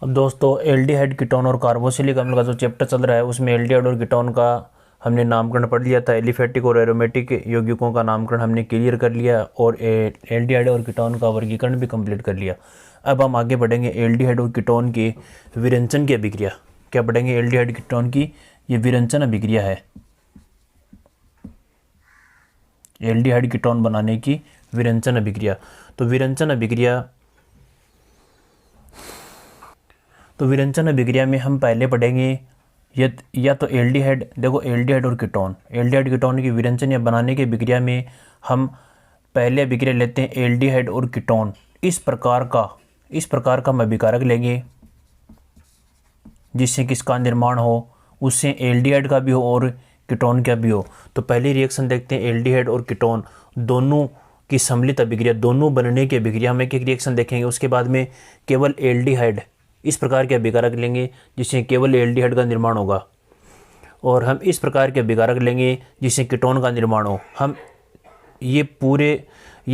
अब दोस्तों aldehyde ketone और कार्बोक्सिलिक अम्ल का जो चैप्टर चल रहा है उसमें एल्डिहाइड और कीटोन का हमने नामकरण पढ़ लिया था। एलिफेटिक और एरोमेटिक यौगिकों का नामकरण हमने क्लियर कर लिया और एल्डिहाइड और कीटोन का वर्गीकरण भी कंप्लीट कर लिया। अब हम आगे बढ़ेंगे एल्डिहाइड और कीटोन की विरंजन की अभिक्रिया। क्या पढ़ेंगे? एल्डिहाइड कीटोन की ये विरंजन अभिक्रिया है। एल्डिहाइड कीटोन बनाने की विरंजन अभिक्रिया। तो विरंजन अभिक्रिया में हम पहले पढ़ेंगे या तो एल्डिहाइड। देखो एल्डिहाइड और कीटोन की विरंजन या बनाने की अभिक्रिया में हम पहले अभिक्रिया लेते हैं एल्डिहाइड और कीटोन। इस प्रकार का हम अभिकारक लेंगे जिससे किसका निर्माण हो, उससे एल्डिहाइड का भी हो और कीटोन का भी हो। तो पहली रिएक्शन देखते हैं एल्डिहाइड और कीटोन दोनों की सम्मिलित अभिक्रिया, दोनों बनने की अभिक्रिया हम एक एक रिएक्शन देखेंगे। उसके बाद में केवल एल्डिहाइड इस प्रकार के अभिकारक लेंगे जिससे केवल एल्डिहाइड का निर्माण होगा, और हम इस प्रकार के अभिकारक लेंगे जिससे कीटोन का निर्माण हो। हम ये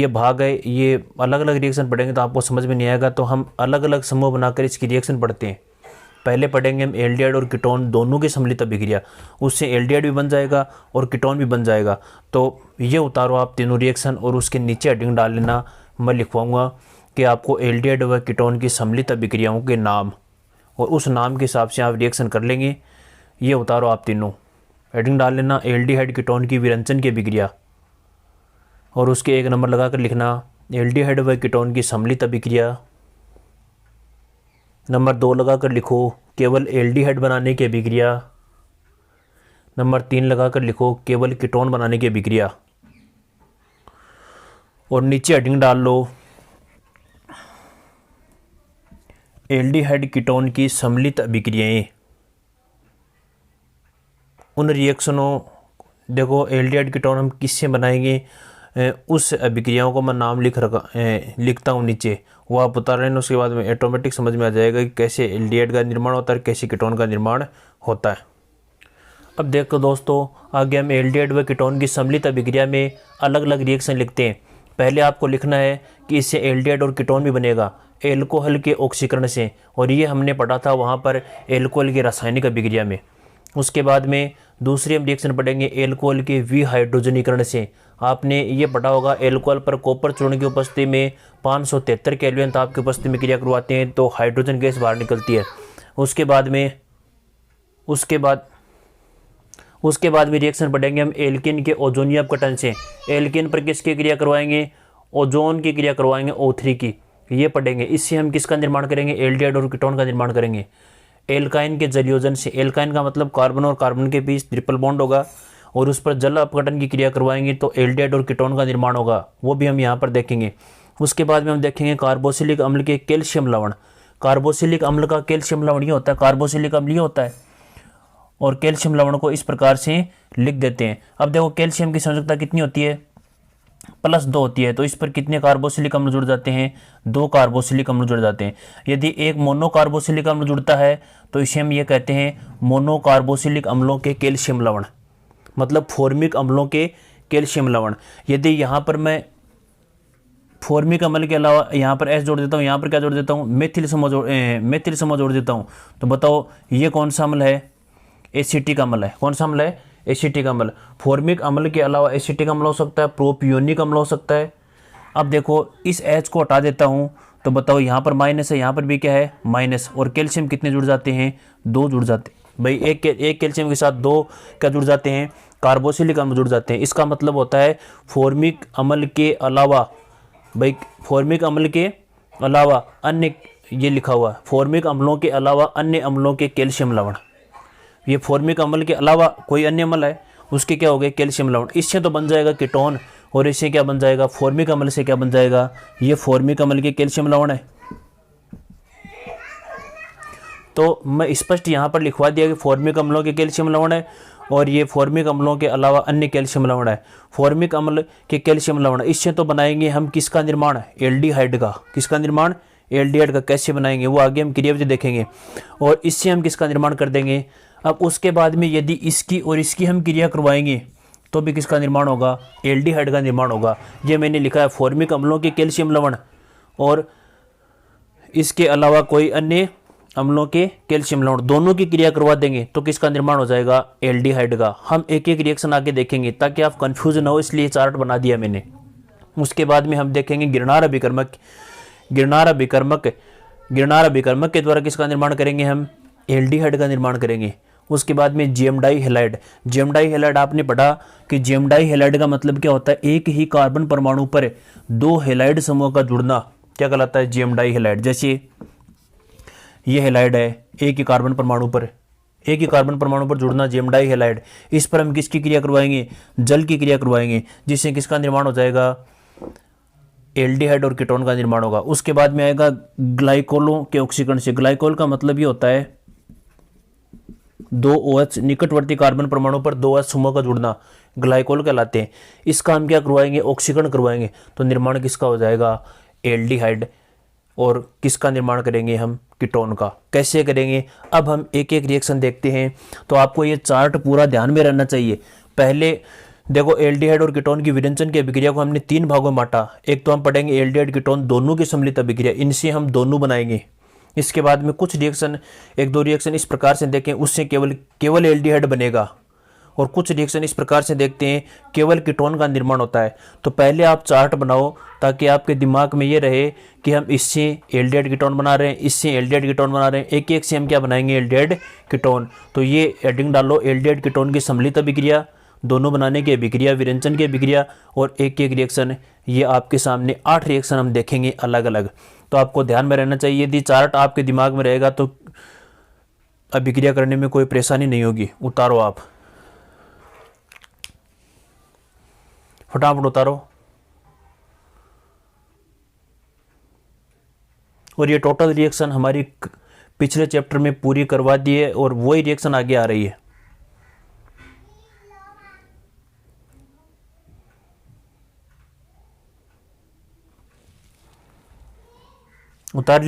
भाग है, ये अलग अलग रिएक्शन पढ़ेंगे तो आपको समझ में नहीं आएगा, तो हम अलग अलग समूह बनाकर इसकी रिएक्शन पढ़ते हैं। पहले पढ़ेंगे हम एल्डिहाइड और कीटोन दोनों की सम्मिलित अभिक्रिया, उससे एल्डिहाइड भी बन जाएगा और कीटोन भी बन जाएगा। तो ये उतारो आप तीनों रिएक्शन और उसके नीचे हेडिंग डाल लेना। मैं लिखवाऊंगा कि आपको एल्डिहाइड व कीटोन की सम्मिलित अभिक्रियाओं के नाम, और उस नाम के हिसाब से आप रिएक्शन कर लेंगे। ये उतारो आप तीनों, हेडिंग डाल लेना एल्डिहाइड कीटोन की विरंजन की अभिक्रिया, और उसके एक नंबर लगाकर लिखना एल्डिहाइड व कीटोन की सम्मिलित अभिक्रिया। नंबर 2 लगाकर लिखो केवल एल्डिहाइड बनाने की अभिक्रिया। नंबर 3 लगाकर लिखो केवल कीटोन बनाने की अभिक्रिया, और नीचे हेडिंग डाल लो एल्डिहाइड कीटोन की सम्मिलित अभिक्रियाएं। उन रिएक्शनों, देखो एल्डिहाइड कीटोन हम किससे बनाएंगे, उस अभिक्रियाओं को मैं नाम लिखता हूँ नीचे, वो आप बता रहे हैं। उसके बाद में ऑटोमेटिक समझ में आ जाएगा कि कैसे एल्डिहाइड का निर्माण होता है, कैसे कीटोन का निर्माण होता है। अब देखो दोस्तों, आगे हम एल्डिहाइड व कीटोन की सम्मिलित अभिक्रिया में अलग अलग रिएक्शन लिखते हैं। पहले आपको लिखना है कि इससे एल्डिहाइड और कीटोन भी बनेगा एल्कोहल के ऑक्सीकरण से, और ये हमने पढ़ा था वहाँ पर एल्कोहल की रासायनिक अभिक्रिया में। उसके बाद में दूसरी हम रिएक्शन पढ़ेंगे एल्कोहल के विहाइड्रोजनीकरण से। आपने ये पढ़ा होगा एल्कोहल पर कॉपर चूर्ण की उपस्थिति में 573 केल्विन ताप की उपस्थिति में क्रिया करवाते हैं तो हाइड्रोजन गैस बाहर निकलती है। उसके बाद में रिएक्शन पढ़ेंगे हम एल्कीन के ओजोनीय अपघटन से। एल्कीन पर किसकी क्रिया करवाएंगे? ओजोन की क्रिया करवाएंगे, O3 की। ये पढ़ेंगे। इससे हम किसका निर्माण करेंगे? एल्डिहाइड और कीटोन का निर्माण करेंगे। एल्काइन के जलयोजन से, एल्काइन का मतलब कार्बन और कार्बन के बीच ट्रिपल बॉन्ड होगा, और उस पर जल अपघटन की क्रिया करवाएंगे तो एल्डिहाइड और कीटोन का निर्माण होगा, वो भी हम यहाँ पर देखेंगे। उसके बाद में हम देखेंगे कार्बोक्सिलिक अम्ल के कैल्शियम लवण। कार्बोक्सिलिक अम्ल का कैल्शियम लवण ये होता है, कार्बोक्सिलिक अम्ल ये होता है, और कैल्शियम लवण को इस प्रकार से लिख देते हैं। अब देखो कैल्शियम की संयोजकता कितनी होती है? +2 होती है, तो इस पर कितने कार्बोक्सिलिक अम्ल जुड़ जाते हैं? 2 कार्बोक्सिलिक अम्ल जुड़ जाते हैं। यदि एक मोनोकार्बोक्सिलिक अम्ल जुड़ता है तो इसे हम ये कहते हैं मोनोकार्बोक्सिलिक अम्लों के कैल्शियम लवण, मतलब फॉर्मिक अम्लों के कैल्शियम लवण। यदि यहाँ पर मैं फॉर्मिक अम्ल के अलावा यहाँ पर S जोड़ देता हूँ, यहाँ पर क्या जोड़ देता हूँ? मेथिल समूह जोड़ देता हूँ, तो बताओ ये कौन सा अम्ल है? एसिटिक अम्ल है। कौन सा अम्ल है? एसिटिक अम्ल। फॉर्मिक अम्ल के अलावा एसिटिक अम्ल हो सकता है, प्रोपियोनिक अम्ल हो सकता है। अब देखो इस H को हटा देता हूँ तो बताओ यहाँ पर माइनस है, यहाँ पर भी क्या है? माइनस। और कैल्शियम कितने जुड़ जाते हैं? 2 जुड़ जाते हैं भाई। एक कैल्शियम के साथ 2 क्या जुड़ जाते हैं? कार्बोक्सिलिक अम्ल जुड़ जाते हैं। इसका मतलब होता है फॉर्मिक अम्ल के अलावा, भाई फॉर्मिक अम्ल के अलावा अन्य, ये लिखा हुआ है फॉर्मिक अम्लों के अलावा अन्य अम्लों के कैल्शियम लवण। ये फॉर्मिक अम्ल के अलावा कोई अन्य अम्ल है उसके क्या हो गए? कैल्शियम लवण। इससे तो बन जाएगा कीटोन, और इससे क्या बन जाएगा? फॉर्मिक अम्ल से क्या बन जाएगा? ये फॉर्मिक अम्ल के कैल्शियम लवण है। तो मैं स्पष्ट यहाँ पर लिखवा दिया कि फॉर्मिक अम्लों के कैल्शियम लवण है, और ये फॉर्मिक अम्लों के अलावा अन्य कैल्शियम लवण है। फॉर्मिक अम्ल के कैल्शियम लवण, इससे तो बनाएंगे हम किसका निर्माण? एल्डिहाइड का। किसका निर्माण? एल्डिहाइड का। कैसे बनाएंगे वो आगे हम क्रियाविधि देखेंगे, और इससे हम किसका निर्माण कर देंगे? अब उसके बाद में यदि इसकी और इसकी हम क्रिया करवाएंगे तो भी किसका निर्माण होगा? एल्डिहाइड का निर्माण होगा। ये मैंने लिखा है फॉर्मिक अम्लों के कैल्शियम लवण और इसके अलावा कोई अन्य अम्लों के कैल्शियम लवण दोनों की क्रिया करवा देंगे तो किसका निर्माण हो जाएगा, एल्डिहाइड का। हम एक एक रिएक्शन आगे देखेंगे ताकि आप कंफ्यूज ना हो, इसलिए चार्ट बना दिया मैंने। उसके बाद में हम देखेंगे गिरनार अभिकर्मक। गिरनार अभिकर्मक के द्वारा किसका निर्माण करेंगे, हम एल्डिहाइड का निर्माण करेंगे। उसके बाद में जीएमडाई हैलाइड। जीएमडाई हैलाइड आपने पढ़ा कि जीएमडाई हैलाइड का मतलब क्या होता है, एक ही कार्बन परमाणु पर दो हैलाइड समूह का जुड़ना क्या कहलाता है, जीएमडाई हैलाइड। जैसे ये हैलाइड है, एक ही कार्बन परमाणु पर जुड़ना जीएमडाई हैलाइड। इस पर हम किसकी क्रिया करवाएंगे, जल की क्रिया करवाएंगे, जिससे किसका निर्माण हो जाएगा, एल्डिहाइड और कीटोन का निर्माण होगा। उसके बाद में आएगा ग्लाइकोलों के ऑक्सीकरण से। ग्लाइकोल का मतलब ये होता है दो OH निकटवर्ती कार्बन परमाणु पर दो OH समूह का जुड़ना ग्लाइकोल कहलाते हैं। इसका हम क्या करवाएंगे, ऑक्सीकरण करवाएंगे, तो निर्माण किसका हो जाएगा, एल्डिहाइड। और किसका निर्माण करेंगे हम, कीटोन का। कैसे करेंगे, अब हम एक एक रिएक्शन देखते हैं। तो आपको ये चार्ट पूरा ध्यान में रहना चाहिए। पहले देखो एल्डिहाइड और कीटोन की विरंजन की अभिक्रिया को हमने 3 भागों में बांटा। एक तो हम पढ़ेंगे एल्डिहाइड कीटोन दोनों की सम्मिलित अभिक्रिया, इनसे हम दोनों बनाएंगे। इसके बाद में कुछ रिएक्शन, एक दो रिएक्शन इस प्रकार से देखें, उससे केवल एल्डिहाइड बनेगा। और कुछ रिएक्शन इस प्रकार से देखते हैं, केवल कीटोन का निर्माण होता है। तो पहले आप चार्ट बनाओ ताकि आपके दिमाग में ये रहे कि हम इससे एल्डिहाइड कीटोन बना रहे हैं, इससे एल्डिहाइड कीटोन बना रहे हैं, एक एक से हम क्या बनाएंगे, एल्डिहाइड कीटोन। तो ये हेडिंग डालो, एल्डिहाइड कीटोन की सम्मिलित अभिक्रिया, दोनों बनाने की अभिक्रिया, विरंजन की अभिक्रिया और एक एक रिएक्शन। ये आपके सामने 8 रिएक्शन हम देखेंगे अलग अलग। तो आपको ध्यान में रहना चाहिए, यदि चार्ट आपके दिमाग में रहेगा तो अभिक्रिया करने में कोई परेशानी नहीं होगी। उतारो, आप फटाफट उतारो। और ये टोटल रिएक्शन हमारी पिछले चैप्टर में पूरी करवा दी है और वही रिएक्शन आगे आ रही है। उतार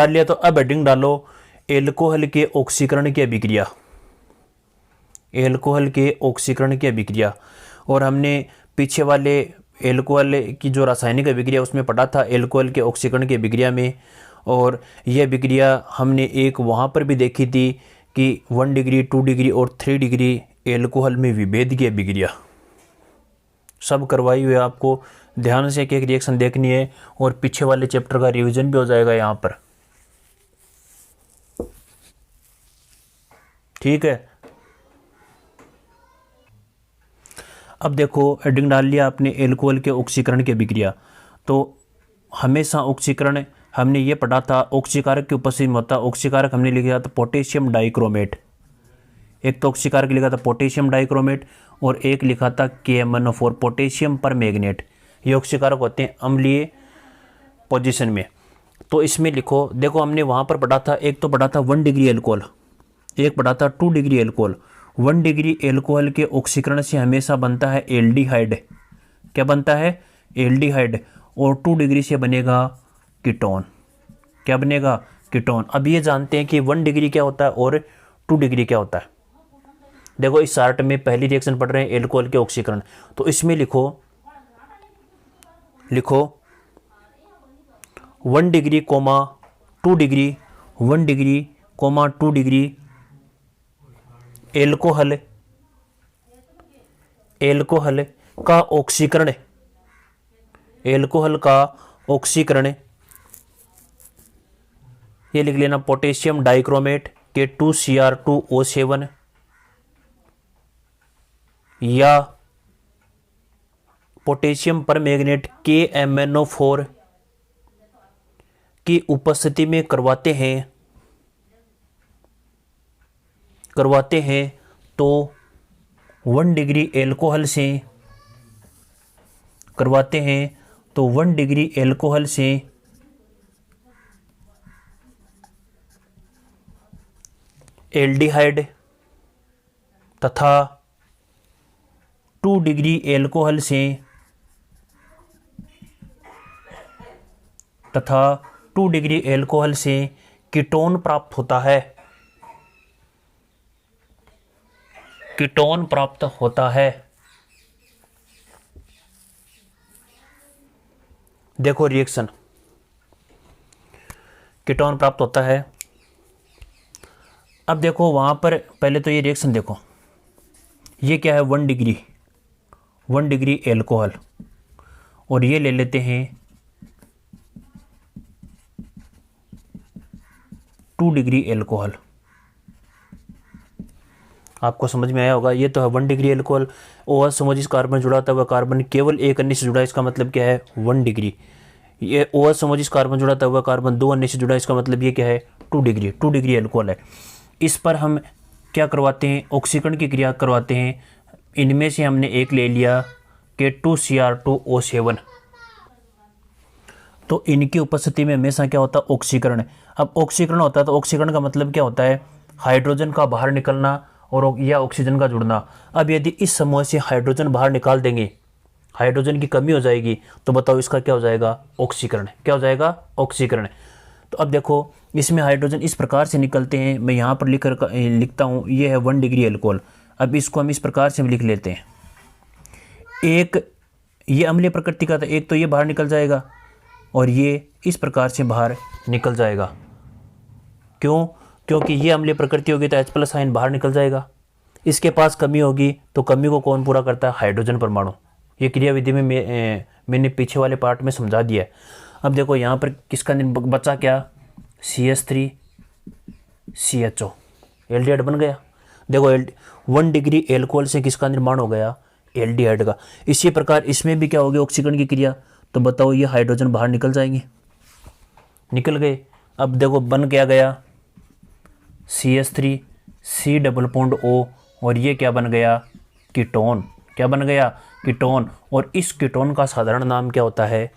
लिया तो अब हेडिंग डालो, एल्कोहल के ऑक्सीकरण की अभिक्रिया। एल्कोहल के ऑक्सीकरण की अभिक्रिया। और हमने पीछे वाले एल्कोहल की जो रासायनिक अभिक्रिया उसमें पढ़ा था एल्कोहल के ऑक्सीकरण की अभिक्रिया में। और यह अभिक्रिया हमने एक वहाँ पर भी देखी थी कि 1 डिग्री 2 डिग्री और 3 डिग्री एल्कोहल में विभेद की अभिक्रिया सब करवाई हुई है। आपको ध्यान से एक एक रिएक्शन देखनी है और पीछे वाले चैप्टर का रिवीजन भी हो जाएगा यहाँ पर, ठीक है। अब देखो हेडिंग डाल लिया आपने एल्कोहल के ऑक्सीकरण की अभिक्रिया। तो हमेशा ऑक्सीकरण हमने ये पढ़ा था, ऑक्सीकारक की उपस्थिति में होता। ऑक्सीकारक हमने लिखा था पोटेशियम डाइक्रोमेट। एक तो ऑक्सीकारक लिखा था पोटेशियम डाइक्रोमेट और एक लिखा था KMnO4 पोटेशियम परमैंगनेट। ये ऑक्सीकारक होते हैं अम्लीय पोजीशन में। तो इसमें लिखो, देखो हमने वहाँ पर पढ़ा था, एक तो पढ़ा था 1 डिग्री एल्कोहल, एक पढ़ा था 2 डिग्री एल्कोहल। 1 डिग्री एल्कोहल के ऑक्सीकरण से हमेशा बनता है एल्डिहाइड। क्या बनता है, एल्डिहाइड। और 2 डिग्री से बनेगा कीटोन। क्या बनेगा, कीटोन। अब ये जानते हैं कि 1 डिग्री क्या होता है और 2 डिग्री क्या होता है। देखो इस चार्ट में पहली रिएक्शन पढ़ रहे हैं एल्कोहल के ऑक्सीकरण। तो इसमें लिखो 1 degree 2 degree, 1 degree 2 degree alcohol का ऑक्सीकरण, एल्कोहल का ऑक्सीकरण ये लिख लेना पोटेशियम डाइक्रोमेट K2Cr2O7 या पोटेशियम परमैंगनेट KMnO4 की उपस्थिति में करवाते हैं तो 1 डिग्री एल्कोहल से करवाते हैं तो 1 डिग्री एल्कोहल से एल्डिहाइड तथा 2 डिग्री एल्कोहल से कीटोन प्राप्त होता है। कीटोन प्राप्त होता है। देखो रिएक्शन कीटोन प्राप्त होता है। अब देखो वहाँ पर पहले तो ये रिएक्शन देखो, ये क्या है 1 डिग्री एल्कोहल, और ये ले लेते हैं 2 डिग्री एल्कोहल। आपको समझ में आया होगा। ये तो है 1 डिग्री एल्कोहल, OH समोजिस कार्बन जुड़ा था, वह कार्बन केवल एक अन्य से जुड़ा है, इसका मतलब क्या है 1 डिग्री। ये OH समोजिस कार्बन जुड़ा था, वह कार्बन 2 अन्य से जुड़ा है, इसका मतलब ये क्या है 2 डिग्री एल्कोहल है। इस पर हम क्या करवाते हैं, ऑक्सीकरण की क्रिया करवाते हैं। इनमें से हमने एक ले लिया K2Cr2O7, तो इनकी उपस्थिति में हमेशा क्या होता है ऑक्सीकरण। अब ऑक्सीकरण होता है तो ऑक्सीकरण का मतलब क्या होता है, हाइड्रोजन का बाहर निकलना और या ऑक्सीजन का जुड़ना। अब यदि इस समूह से हाइड्रोजन बाहर निकाल देंगे, हाइड्रोजन की कमी हो जाएगी, तो बताओ इसका क्या हो जाएगा ऑक्सीकरण। क्या हो जाएगा ऑक्सीकरण। तो अब देखो इसमें हाइड्रोजन इस प्रकार से निकलते हैं, मैं यहाँ पर लिखता हूँ, ये है 1 डिग्री एल्कोहल। अब इसको हम इस प्रकार से लिख लेते हैं, एक ये अम्लीय प्रकृति का था, एक तो ये बाहर निकल जाएगा और ये इस प्रकार से बाहर निकल जाएगा। क्यों? क्योंकि ये अम्लीय प्रकृति होगी तो H+ आयन बाहर निकल जाएगा। इसके पास कमी होगी तो कमी को कौन पूरा करता है, हाइड्रोजन परमाणु। ये क्रियाविधि में मैंने पीछे वाले पार्ट में समझा दिया है। अब देखो यहाँ पर किसका बचा क्या, CH3 CHO, एल्डिहाइड बन गया। देखो 1 डिग्री एल्कोहल से किसका निर्माण हो गया, एल्डिहाइड का। इसी प्रकार इसमें भी क्या होगी ऑक्सीकरण की क्रिया, तो बताओ ये हाइड्रोजन बाहर निकल जाएंगे, निकल गए। अब देखो बन क्या गया CH3 C+O, और ये क्या बन गया कीटोन। क्या बन गया कीटोन। और इस कीटोन का साधारण नाम क्या होता है,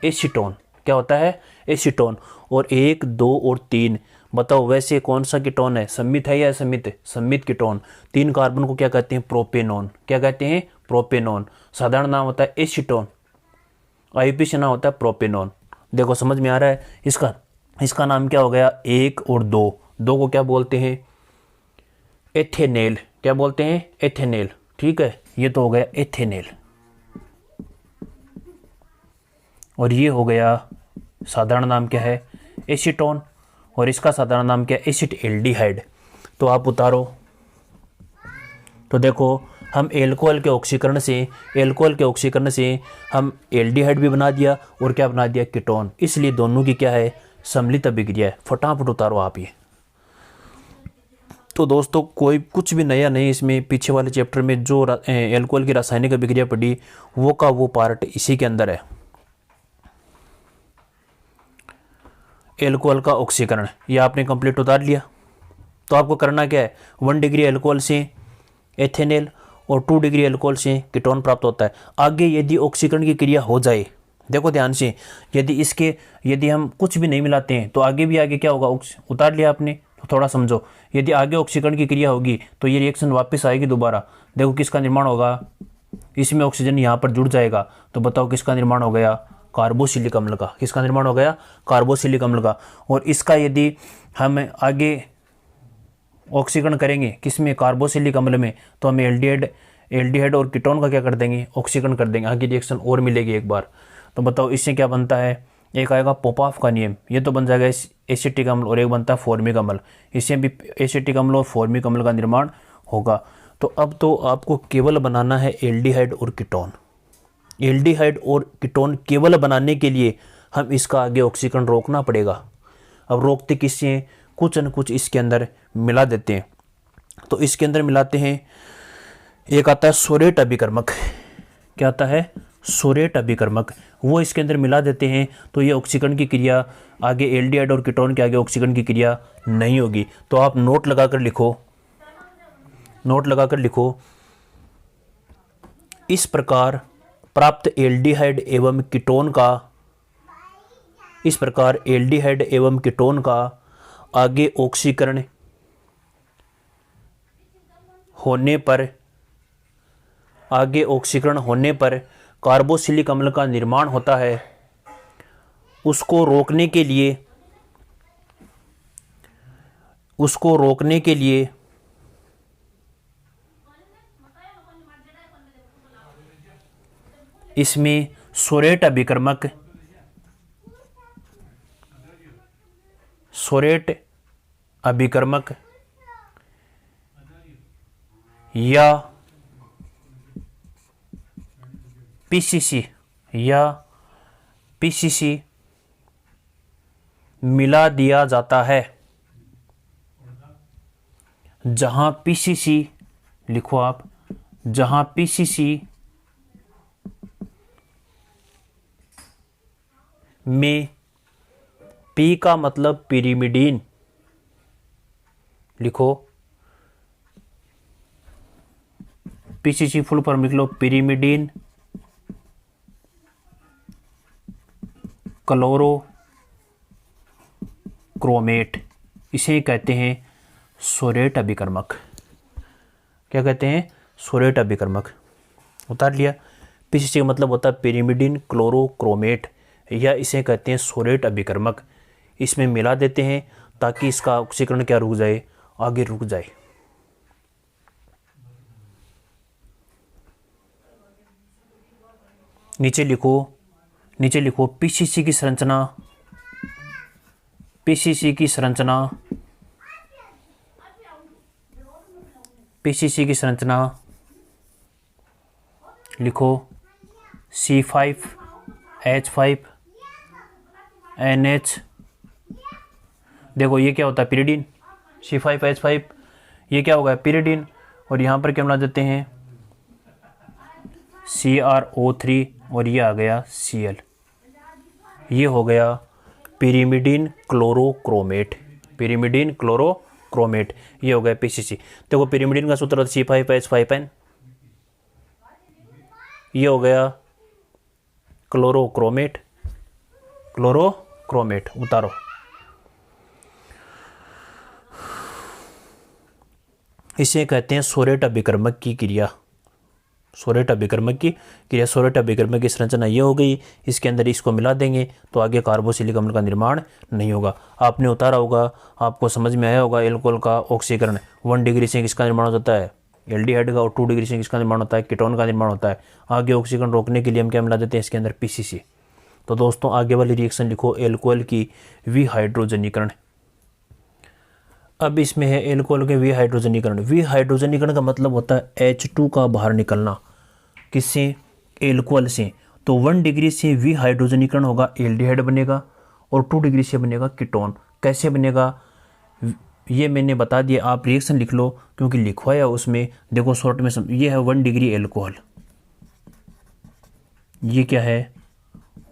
एसीटोन। क्या होता है एसीटोन। और 1 2 और 3 बताओ वैसे कौन सा कीटोन है, सम्मित है या असम्मित, सम्मित कीटोन। 3 कार्बन को क्या कहते हैं, प्रोपेनॉन। क्या कहते हैं, प्रोपेनॉन। साधारण नाम होता है एसीटोन, IUPAC नाम होता है प्रोपेनॉन। देखो समझ में आ रहा है। इसका नाम क्या हो गया 1 और 2 को क्या बोलते हैं, एथेनेल। क्या बोलते हैं, एथेनेल। ठीक है, ये तो हो गया एथेनेल, और ये हो गया साधारण नाम क्या है एसीटोन, और इसका साधारण नाम क्या है एसिटएल्डिहाइड। तो आप उतारो, तो देखो हम एल्कोहल के ऑक्सीकरण से हम एल्डिहाइड भी बना दिया और क्या बना दिया कीटोन। इसलिए दोनों की क्या है सम्मिलित अभिक्रिया है। फटाफट उतारो आप ये। तो दोस्तों कोई कुछ भी नया नहीं, इसमें पीछे वाले चैप्टर में जो एल्कोहल की रासायनिक अभिक्रिया पढ़ी वो का वो पार्ट इसी के अंदर है। एल्कोहल का ऑक्सीकरण ये आपने कंप्लीट उतार लिया। तो आपको करना क्या है, 1 डिग्री एल्कोहल से एथेनेल और 2 डिग्री एल्कोहल से कीटोन प्राप्त होता है। आगे यदि ऑक्सीकरण की क्रिया हो जाए, देखो ध्यान से, यदि हम कुछ भी नहीं मिलाते हैं तो आगे क्या होगा, उतार लिया आपने, तो थोड़ा समझो। यदि आगे ऑक्सीकरण की क्रिया होगी तो ये रिएक्शन वापस आएगी दोबारा। देखो किसका निर्माण होगा, इसमें ऑक्सीजन यहाँ पर जुड़ जाएगा, तो बताओ किसका निर्माण हो गया, कार्बोक्सिलिक अम्ल का। किसका निर्माण हो गया, कार्बोक्सिलिक अम्ल का। और इसका यदि हम आगे ऑक्सीकरण करेंगे किसमें, कार्बोक्सिलिक अम्ल में, तो हम एल्डिहाइड और कीटोन का क्या कर देंगे, ऑक्सीकरण कर देंगे। आगे रिएक्शन और मिलेगी एक बार। तो बताओ इससे क्या बनता है, एक आएगा पोपाफ का नियम, ये तो बन जाएगा एसिटिक अम्ल, और एक बनता है फॉर्मिक अम्ल। इससे भी एसिटिक अम्ल और फॉर्मिक अम्ल का निर्माण होगा। तो अब तो आपको केवल बनाना है एल्डिहाइड और कीटोन। एल्डिहाइड और कीटोन केवल बनाने के लिए हम इसका आगे ऑक्सीकरण रोकना पड़ेगा। अब रोकते किससे, कुछ न कुछ इसके अंदर मिला देते हैं। तो इसके अंदर मिलाते हैं, एक आता है सोरेट अभिकर्मक। क्या आता है, सोरेट अभिकर्मक, वो इसके अंदर मिला देते हैं। तो ये ऑक्सीकरण की क्रिया आगे एल्डिहाइड और कीटोन के आगे ऑक्सीकरण की क्रिया नहीं होगी। तो आप नोट लगाकर लिखो, इस प्रकार प्राप्त एल्डिहाइड एवं कीटोन का आगे ऑक्सीकरण होने पर कार्बोक्सिलिक अम्ल का निर्माण होता है। उसको रोकने के लिए इसमें सोरेट अभिकर्मक सोरेट अभिकर्मक या पीसीसी मिला दिया जाता है। जहां पीसीसी लिखो आप, जहां पीसीसी में पी का मतलब पिरिमिडीन लिखो, पीसीसी फुल फॉर्म लिख लो, पिरिमिडीन क्लोरो क्रोमेट, इसे कहते हैं सोरेट अभिकर्मक। क्या कहते हैं? सोरेट अभिकर्मक। उतार लिया। पीसीसी का मतलब होता है पिरिमिडीन क्लोरोक्रोमेट, या इसे कहते हैं सोरेट अभिकर्मक। इसमें मिला देते हैं ताकि इसका ऑक्सीकरण क्या रुक जाए, आगे रुक जाए। नीचे लिखो पीसीसी की संरचना, पीसीसी की संरचना लिखो C5H5NH। देखो ये क्या होता है? पिरिडीन। C5H5 ये क्या होगा? पिरिडीन। और यहाँ पर क्या बना देते हैं? CrO3 और ये आ गया Cl। ये हो गया पिरिमिडीन क्लोरोक्रोमेट, पिरिमिडीन क्लोरोक्रोमेट। ये हो गया पीसीसी। देखो पिरिमिडीन का सूत्र C5H5N, ये हो गया क्लोरोक्रोमेट, उतारो। इसे कहते हैं सोरेट अभिकर्मक की क्रिया। सोरेट अभिकर्मक की संरचना ये हो गई। इसके अंदर इसको मिला देंगे तो आगे कार्बोक्सिलिक अम्ल का निर्माण नहीं होगा। आपने उतारा होगा, आपको समझ में आया होगा। एल्कोहल का ऑक्सीकरण 1 डिग्री से किसका निर्माण होता है? एल्डिहाइड का। और 2 डिग्री से किसका निर्माण होता है? कीटोन का निर्माण होता है। आगे ऑक्सीकरण रोकने के लिए हम क्या मिला देते हैं इसके अंदर? पीसीसी। तो दोस्तों आगे वाली रिएक्शन लिखो, एल्कोहल की विहाइड्रोजनीकरण। अब इसमें है एल्कोहल के विहाइड्रोजनीकरण। विहाइड्रोजनीकरण का मतलब होता है H2 का बाहर निकलना। किससे? एल्कोहल से। तो 1 डिग्री से विहाइड्रोजनीकरण होगा, एल्डिहाइड बनेगा, और 2 डिग्री से बनेगा कीटोन। कैसे बनेगा ये मैंने बता दिया, आप रिएक्शन लिख लो क्योंकि लिखवाया उसमें। देखो शॉर्ट में ये है 1 डिग्री एल्कोहल, ये क्या है?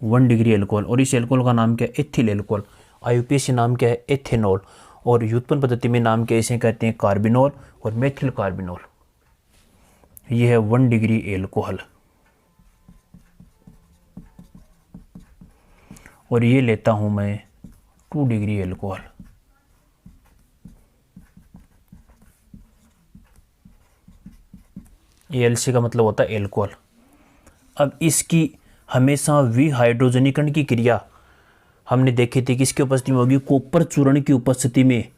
1 डिग्री एल्कोहल। और इस एल्कोहल का नाम क्या है? Ethyl alcohol. आईयूपीएसी नाम क्या है? एथेनॉल। और व्युत्पन्न पद्धति में नाम क्या इसे कहते हैं? कार्बिनोल और मेथिल कार्बिनोल। ये है 1 डिग्री एल्कोहल। और ये लेता हूं मैं 2 डिग्री एल्कोहल। एलसी का मतलब होता है एल्कोहल। अब इसकी हमेशा विहाइड्रोजनीकरण की क्रिया हमने देखी थी किसकी उपस्थिति में होगी? कॉपर चूर्ण की उपस्थिति में।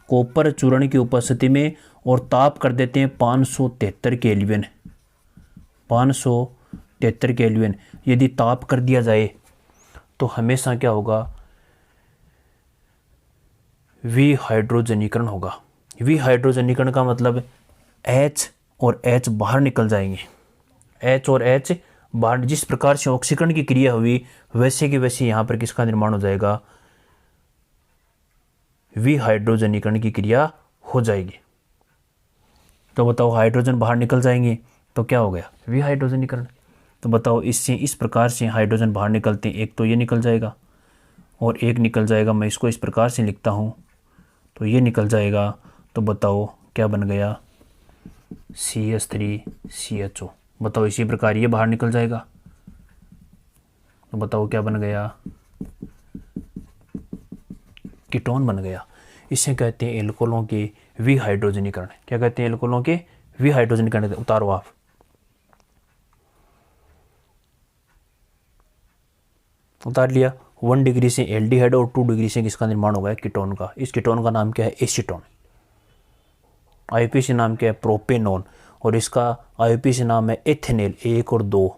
कॉपर चूर्ण की उपस्थिति में। और ताप कर देते हैं 573 केल्विन। 573 केल्विन यदि ताप कर दिया जाए तो हमेशा क्या होगा? विहाइड्रोजनीकरण होगा। विहाइड्रोजनीकरण का मतलब H और H बाहर निकल जाएंगे। H और H बाहर, जिस प्रकार से ऑक्सीकरण की क्रिया हुई वैसे की वैसे यहाँ पर किसका निर्माण हो जाएगा? विहाइड्रोजनीकरण की क्रिया हो जाएगी। तो बताओ हाइड्रोजन बाहर निकल जाएंगे तो क्या हो गया? विहाइड्रोजनीकरण। तो बताओ इससे इस प्रकार से हाइड्रोजन बाहर निकलते हैं, एक तो ये निकल जाएगा और एक निकल जाएगा, मैं इसको इस प्रकार से लिखता हूँ तो ये निकल जाएगा। तो बताओ क्या बन गया? CH3CHO। बताओ इसी प्रकार ये बाहर निकल जाएगा तो बताओ क्या बन गया? कीटोन बन गया। इसे कहते हैं एल्कोहलों के विहाइड्रोजनीकरण। क्या कहते हैं? एल्कोहलों के विहाइड्रोजनीकरण। उतारो आप। उतार लिया। 1 डिग्री से एल्डिहाइड और 2 डिग्री से किसका निर्माण हो गया? कीटोन का। इस कीटोन का नाम क्या है? एसीटोन। आईयूपीएसी नाम क्या है? प्रोपेनॉन। और इसका आईयूपीएसी नाम है एथेनेल 1 और 2।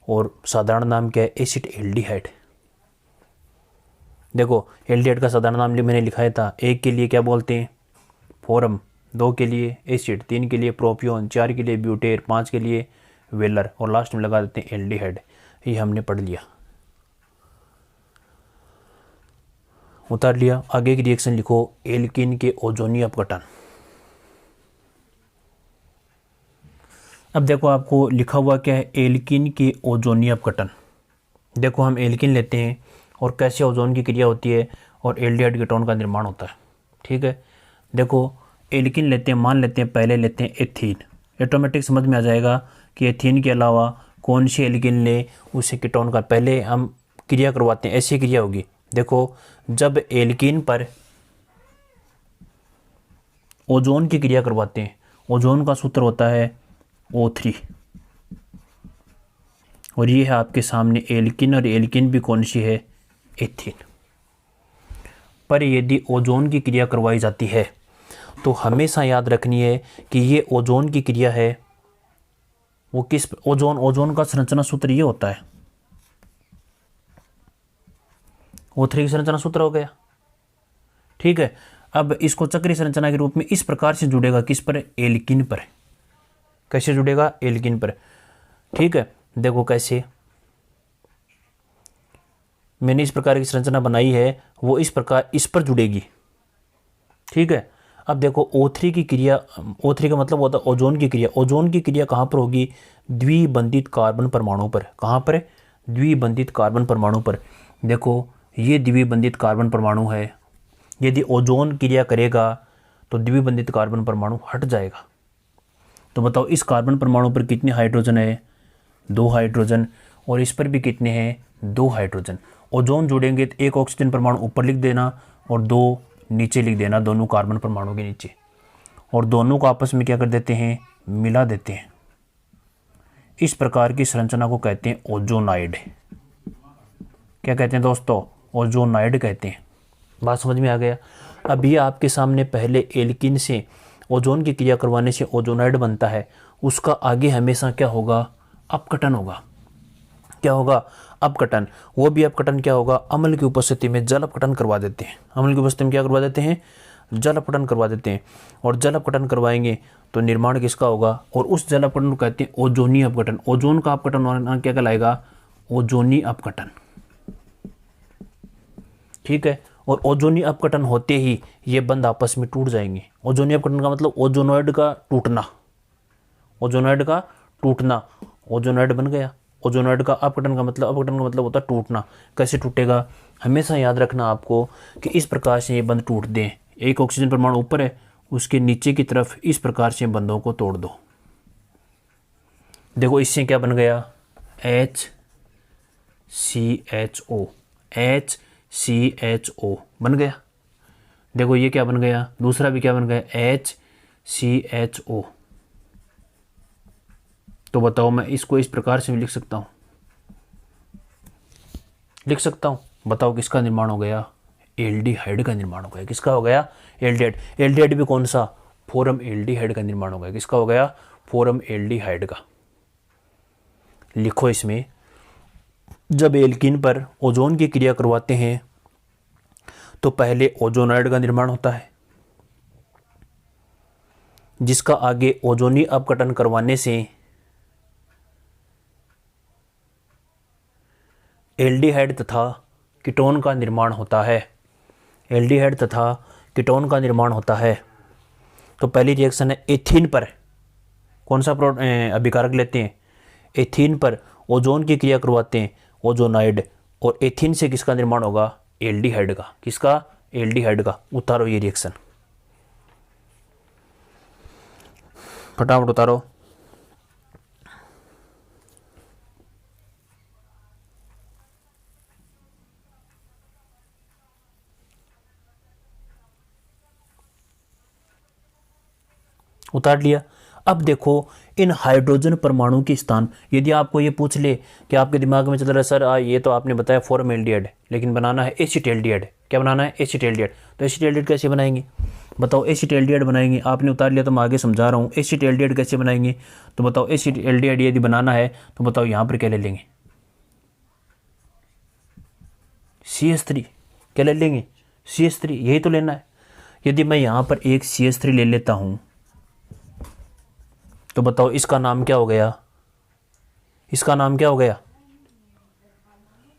और साधारण नाम क्या है? Acid aldehyde. देखो एल्डिहाइड का साधारण नाम मैंने लिखाया था, एक के लिए क्या बोलते हैं फोरम, 2 के लिए एसिड, 3 के लिए प्रोपियोन, 4 के लिए ब्यूटेर, 5 के लिए वेलर और लास्ट में लगा देते हैं एल्डिहाइड। ये हमने पढ़ लिया, उतार लिया। आगे की रिएक्शन लिखो, एल्कीन के ओजोनी अपघटन। अब देखो आपको लिखा हुआ क्या है, एल्कीन के ओजोनी अपघटन। देखो हम एल्कीन लेते हैं और कैसे ओजोन की क्रिया होती है और एल्डिहाइड कीटोन का निर्माण होता है। ठीक है, देखो एल्कीन लेते हैं, मान लेते हैं पहले लेते हैं एथीन। ऑटोमेटिक समझ में आ जाएगा कि एथीन के अलावा कौन सी एल्कीन ले उसे कीटोन का पहले हम क्रिया करवाते हैं। ऐसी क्रिया होगी, देखो जब एल्कीन पर ओजोन की क्रिया करवाते हैं, ओजोन का सूत्र होता है O3 और ये है आपके सामने एल्कीन, और एल्कीन भी कौन सी है, एथीन। पर यदि ओजोन की क्रिया करवाई जाती है तो हमेशा याद रखनी है कि ये ओजोन की क्रिया है वो किस, ओजोन का संरचना सूत्र ये होता है, O3 की संरचना सूत्र हो गया। ठीक है, अब इसको चक्रीय संरचना के रूप में इस प्रकार से जुड़ेगा, किस पर, एल्कीन पर। कैसे जुड़ेगा, एल्कीन पर। ठीक है, देखो कैसे मैंने इस प्रकार की संरचना बनाई है, वो इस प्रकार इस पर जुड़ेगी। ठीक है, अब देखो O3 की क्रिया, O3 का मतलब होता है ओजोन की क्रिया। ओजोन की क्रिया कहाँ पर होगी, द्विबंधित कार्बन परमाणु पर। कहाँ पर, द्विबंधित कार्बन परमाणु पर। देखो ये द्विबंधित कार्बन परमाणु है, यदि ओजोन क्रिया करेगा तो द्विबंधित कार्बन परमाणु हट जाएगा। तो बताओ इस कार्बन परमाणु पर कितने हाइड्रोजन है, 2 हाइड्रोजन, और इस पर भी कितने हैं, 2 हाइड्रोजन। ओजोन जुड़ेंगे तो एक ऑक्सीजन परमाणु ऊपर लिख देना और 2 नीचे लिख देना, दोनों कार्बन परमाणु के नीचे, और दोनों को आपस में क्या कर देते हैं, मिला देते हैं। इस प्रकार की संरचना को कहते हैं ओजोनाइड। क्या कहते हैं दोस्तों, ओजोनाइड कहते हैं। बात समझ में आ गया। अभी आपके सामने पहले एल्कीन से ओजोन की क्रिया करवाने से ओजोनाइड बनता है, उसका आगे हमेशा क्या होगा, अपघटन होगा। क्या होगा, अपघटन। वो भी अपघटन क्या होगा, अम्ल की उपस्थिति में जल अपघटन करवा देते हैं। अम्ल की उपस्थिति में क्या करवा देते हैं, जल अपघटन करवा देते हैं। और जल अपघटन करवाएंगे तो निर्माण किसका होगा, और उस जल अपघटन को कहते हैं ओजोनी अपघटन। ओजोन का अपघटन होना क्या कहलाएगा, ओजोनी अपघटन। ठीक है, और ओजोनी अपघटन होते ही ये बंद आपस में टूट जाएंगे। ओजोनी अपघटन का मतलब ओजोनॉइड का टूटना, ओजोनॉइड का टूटना, ओजोनॉइड बन गया। ओजोनॉइड का अपघटन का मतलब होता है टूटना। कैसे टूटेगा, हमेशा याद रखना आपको कि इस प्रकार से ये बंध टूट दें। एक ऑक्सीजन परमाणु ऊपर है, उसके नीचे की तरफ इस प्रकार से बंधों को तोड़ दो। देखो इससे क्या बन गया, HCHO, HCHO बन गया। देखो ये क्या बन गया, दूसरा भी क्या बन गया, HCHO। तो बताओ मैं इसको इस प्रकार से भी लिख सकता हूँ, बताओ किसका निर्माण हो गया, एल्डिहाइड का निर्माण हो गया। किसका हो गया, एल्डिहाइड। एल्डिहाइड भी कौन सा, फोरम एल्डिहाइड का निर्माण हो गया। किसका हो गया, फोरम एल्डिहाइड का। लिखो इसमें, जब एल्कीन पर ओजोन की क्रिया करवाते हैं तो पहले ओजोनाइड का निर्माण होता है, जिसका आगे ओजोनी अपघटन करवाने से एल्डिहाइड तथा कीटोन का निर्माण होता है। एल्डिहाइड तथा कीटोन का निर्माण होता है। तो पहली रिएक्शन है एथीन पर, कौन सा अभिकारक लेते हैं, एथीन पर ओजोन की क्रिया करवाते हैं, ओजोनाइड, और एथीन से किसका निर्माण होगा, एल्डिहाइड का। किसका, एल्डिहाइड का। उतारो ये रिएक्शन, फटाफट उतारो। उतार लिया। अब देखो इन हाइड्रोजन परमाणु के स्थान, यदि आपको ये पूछ ले कि आपके दिमाग में चल रहा है सर ये तो आपने बताया फॉर्मल्डिहाइड, लेकिन बनाना है एसिटाल्डिहाइड। क्या बनाना है, एसिटाल्डिहाइड। तो एसिटाल्डिहाइड कैसे बनाएंगे, बताओ। एसिटाल्डिहाइड बनाएंगे, आपने उतार लिया तो मैं आगे समझा रहा हूँ। एसिटाल्डिहाइड कैसे बनाएंगे, तो बताओ। एसिटाल्डिहाइड यदि बनाना है तो बताओ यहाँ पर क्या ले लेंगे, CH3। क्या ले लेंगे, CH3, यही तो लेना है। यदि मैं यहाँ पर एक CH3 ले लेता हूँ तो बताओ इसका नाम क्या हो गया, इसका नाम क्या हो गया,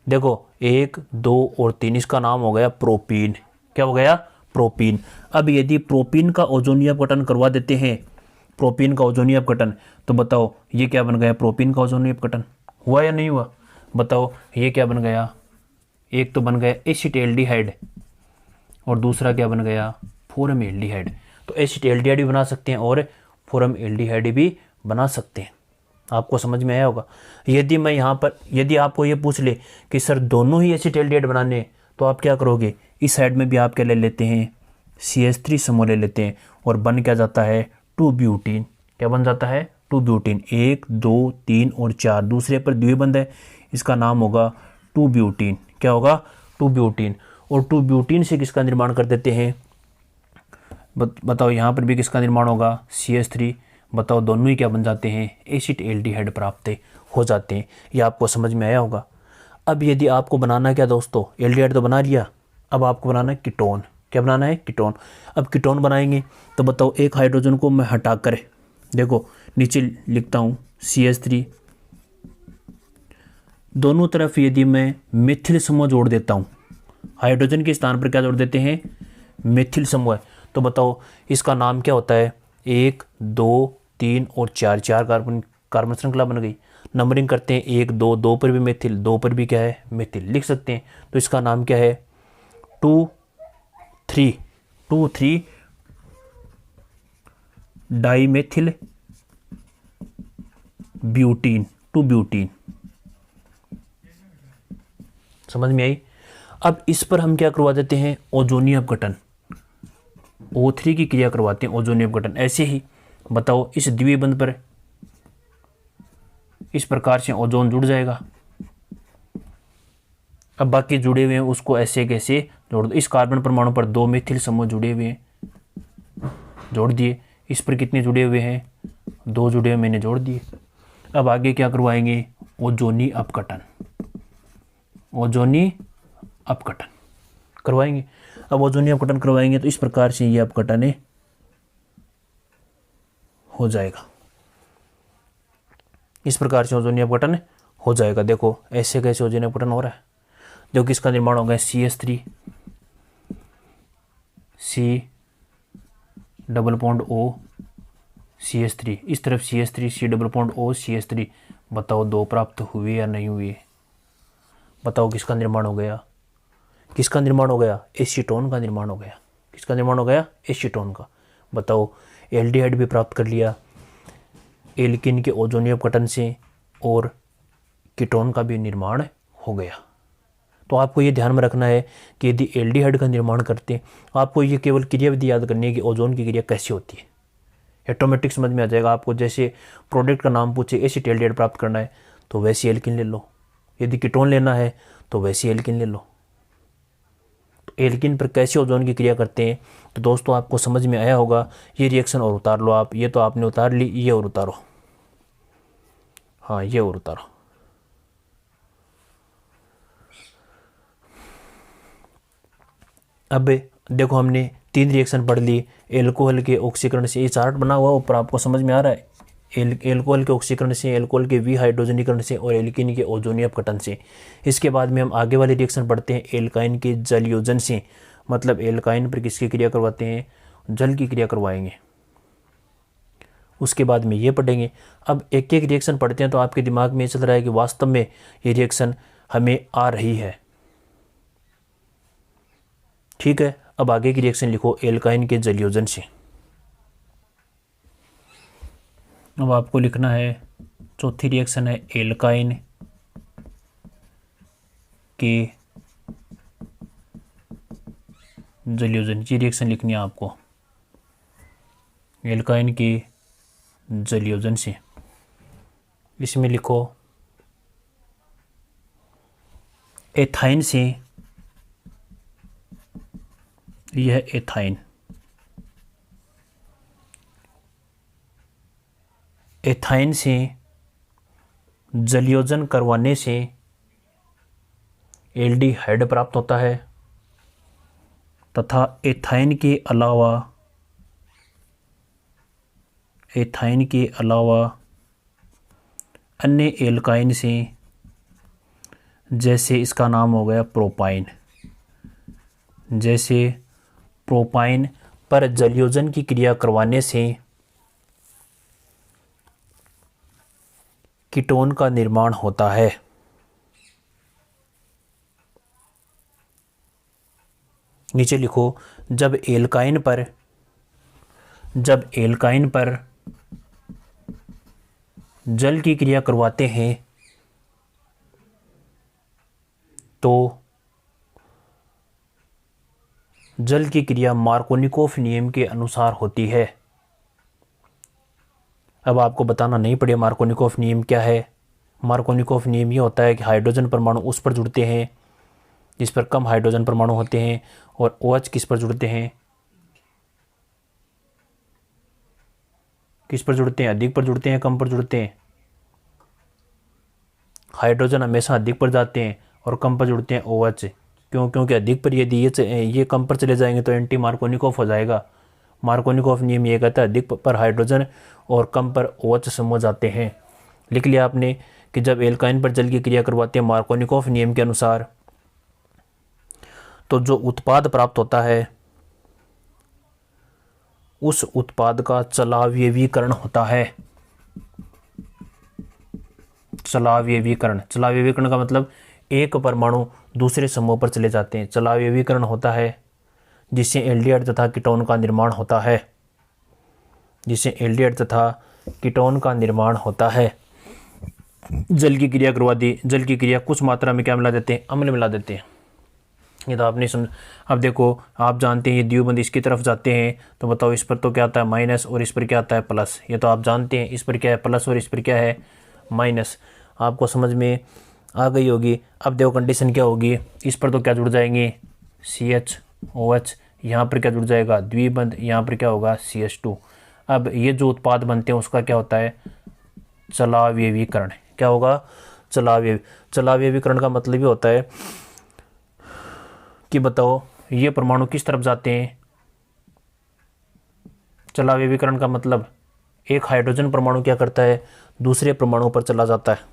देखो 1 2 और 3, इसका नाम हो गया प्रोपीन। क्या हो गया, प्रोपीन। अब यदि प्रोपीन का ओजोनीय अपघटन करवा देते हैं, प्रोपीन का ओजोनीय अपघटन, तो बताओ ये क्या बन गया, प्रोपीन का ओजोनीय अपघटन हुआ या नहीं हुआ, बताओ ये क्या बन गया, एक तो बन गया एसिटाल्डिहाइड और दूसरा क्या बन गया, फॉर्मल्डिहाइड। तो एसिटाल्डिहाइड भी बना सकते हैं और फॉर्मल्डिहाइड भी बना सकते हैं। आपको समझ में आया होगा। यदि मैं यहाँ पर, यदि आपको ये पूछ ले कि सर दोनों ही एसिटाल्डिहाइड बनाने हैं, तो आप क्या करोगे, इस साइड में भी आप क्या ले लेते हैं, CH3 समूह ले लेते हैं और बन क्या जाता है, 2 ब्यूटीन। क्या बन जाता है, 2 ब्यूटीन। 1 2 3 और 4, दूसरे पर द्विबंध है, इसका नाम होगा 2 ब्यूटीन। क्या होगा, 2 ब्यूटीन। और 2 ब्यूटीन से किसका निर्माण कर देते हैं, बताओ यहाँ पर भी किसका निर्माण होगा, CH3। बताओ दोनों ही क्या बन जाते हैं, एसिटाल्डिहाइड प्राप्त हो जाते हैं। ये आपको समझ में आया होगा। अब यदि आपको बनाना क्या दोस्तों, एल्डिहाइड तो बना लिया, अब आपको बनाना है कीटोन। क्या बनाना है, कीटोन। अब कीटोन बनाएंगे तो बताओ एक हाइड्रोजन को मैं हटाकर, देखो नीचे लिखता हूँ CH3, दोनों तरफ यदि मैं मिथिल समूह जोड़ देता हूँ, हाइड्रोजन के स्थान पर क्या जोड़ देते हैं, मिथिल समूह, तो बताओ इसका नाम क्या होता है, 1 2 3 और 4, 4 कार्बन श्रृंखला बन गई। नंबरिंग करते हैं, 1 2, 2 पर भी मिथिल, 2 पर भी क्या है, मिथिल लिख सकते हैं। तो इसका नाम क्या है, 2 3 डाइमेथिल ब्यूटीन, 2 ब्यूटीन। समझ में आई। अब इस पर हम क्या करवा देते हैं, ओजोनीय अपघटन, O3 की क्रिया करवाते हैं, ओजोनीय अपघटन। ऐसे ही बताओ इस द्विबंध पर इस प्रकार से ओजोन जुड़ जाएगा। अब बाकी जुड़े हुए हैं उसको ऐसे कैसे जोड़ दो, इस कार्बन परमाणु पर 2 मिथिल समूह जुड़े हुए हैं, जोड़ दिए। इस पर कितने जुड़े हुए हैं, 2 जुड़े हुए, मैंने जोड़ दिए। अब आगे क्या करवाएंगे, ओजोनीय अपघटन, ओजोनीय अपघटन करवाएंगे। अब ओजोनीय अपघटन करवाएंगे तो इस प्रकार से ये अपघटन हो जाएगा, इस प्रकार से ओजोनीय अपघटन हो जाएगा। देखो ऐसे कैसे ओजोनीय अपघटन हो रहा है, जो किसका निर्माण होगा, CH3 C double bond O CH3, इस तरफ CH3 C double bond O CH3। बताओ 2 प्राप्त हुए या नहीं हुए, बताओ किसका निर्माण हो गया, किसका निर्माण हो गया, एसीटोन का निर्माण हो गया। किसका निर्माण हो गया, एसीटोन का। बताओ एल्डिहाइड भी प्राप्त कर लिया एल्किन के ओजोनीय अपघटन से और कीटोन का भी निर्माण हो गया। तो आपको ये ध्यान में रखना है कि यदि एल्डिहाइड का निर्माण करते हैं, आपको ये केवल क्रियाविधि याद करनी है कि ओजोन की क्रिया कैसी होती है, ऑटोमेटिक समझ में आ जाएगा आपको। जैसे प्रोडक्ट का नाम पूछे, एसिटाल्डिहाइड प्राप्त करना है तो वैसी एल्किन ले लो, यदि कीटोन लेना है तो वैसी एल्किन ले लो। तो एल्किन पर कैसे ओजोन की क्रिया करते हैं, तो दोस्तों आपको समझ में आया होगा। ये रिएक्शन और उतार लो आप, ये तो आपने उतार ली, ये और उतारो, हाँ ये और उतारो। अब देखो हमने 3 रिएक्शन पढ़ ली, एल्कोहल के ऑक्सीकरण से, ये चार्ट बना हुआ ऊपर, आपको समझ में आ रहा है। एल्कोहल के ऑक्सीकरण से, एल्कोहल के विहाइड्रोजनीकरण से और एल्किन के ओजोनीय अपघटन से। इसके बाद में हम आगे वाले रिएक्शन पढ़ते हैं एल्काइन के जलयोजन से, मतलब एल्काइन पर किसकी क्रिया करवाते हैं, जल की क्रिया करवाएंगे। उसके बाद में ये पढ़ेंगे। अब एक एक रिएक्शन पढ़ते हैं तो आपके दिमाग में ये चल रहा है कि वास्तव में ये रिएक्शन हमें आ रही है, ठीक है। अब आगे की रिएक्शन लिखो एल्काइन के जलयोजन से। अब आपको लिखना है चौथी रिएक्शन है एल्काइन के जलयोजन। ये रिएक्शन लिखनी है आपको एल्काइन के जलयोजन से। इसमें लिखो एथाइन से, यह एथाइन, एथाइन से जलयोजन करवाने से एल्डिहाइड प्राप्त होता है तथा एथाइन के अलावा अन्य एल्काइन से, जैसे इसका नाम हो गया प्रोपाइन, जैसे प्रोपाइन पर जलयोजन की क्रिया करवाने से कीटोन का निर्माण होता है। नीचे लिखो, जब एल्काइन पर जल की क्रिया करवाते हैं तो जल की क्रिया मार्कोनिकोफ नियम के अनुसार होती है। अब आपको बताना नहीं पड़ेगा मार्कोनिकोफ नियम क्या है। मार्कोनिकोफ नियम ये होता है कि हाइड्रोजन परमाणु उस पर जुड़ते हैं जिस पर कम हाइड्रोजन परमाणु होते हैं, और OH किस पर जुड़ते हैं, अधिक पर जुड़ते हैं, कम पर जुड़ते हैं। हाइड्रोजन हमेशा अधिक पर जाते हैं और कम पर जुड़ते हैं OH। क्योंकि अधिक पर यदि ये कम पर चले जाएंगे तो एंटी मार्कोनिकोफ हो जाएगा। मार्कोनिकोफ नियम ये कहता है अधिक पर हाइड्रोजन और कम पर OH समूह जाते हैं। लिख लिया आपने कि जब एल्काइन पर जल की क्रिया करवाते हैं मार्कोनिकोफ नियम के अनुसार, तो जो उत्पाद प्राप्त होता है उस उत्पाद का चलावयवीकरण होता है। चलावयवीकरण का मतलब एक परमाणु दूसरे समूह पर चले जाते हैं। चलावयवीकरण होता है जिससे एल्डिहाइड तथा कीटोन का निर्माण होता है। जल की क्रिया करवा दी, जल की क्रिया कुछ मात्रा में क्या मिला देते हैं, अम्ल मिला देते हैं। ये तो आपने समझ। अब देखो, आप जानते हैं ये द्विबंध इसकी तरफ जाते हैं तो बताओ इस पर तो क्या आता है माइनस और इस पर क्या आता है प्लस। ये तो आप जानते हैं इस पर क्या है प्लस और इस पर क्या है माइनस। आपको समझ में आ गई होगी। अब देखो कंडीशन क्या होगी, इस पर तो क्या जुड़ जाएंगे CHOH, यहाँ पर क्या जुड़ जाएगा द्विबंध, यहाँ पर क्या होगा CH2। अब ये जो उत्पाद बनते हैं उसका क्या होता है चलावयवीकरण। क्या होगा चलावयवीकरण का मतलब ये होता है कि बताओ ये परमाणु किस तरफ जाते हैं। चलावयवीकरण का मतलब एक हाइड्रोजन परमाणु क्या करता है दूसरे परमाणु पर चला जाता है।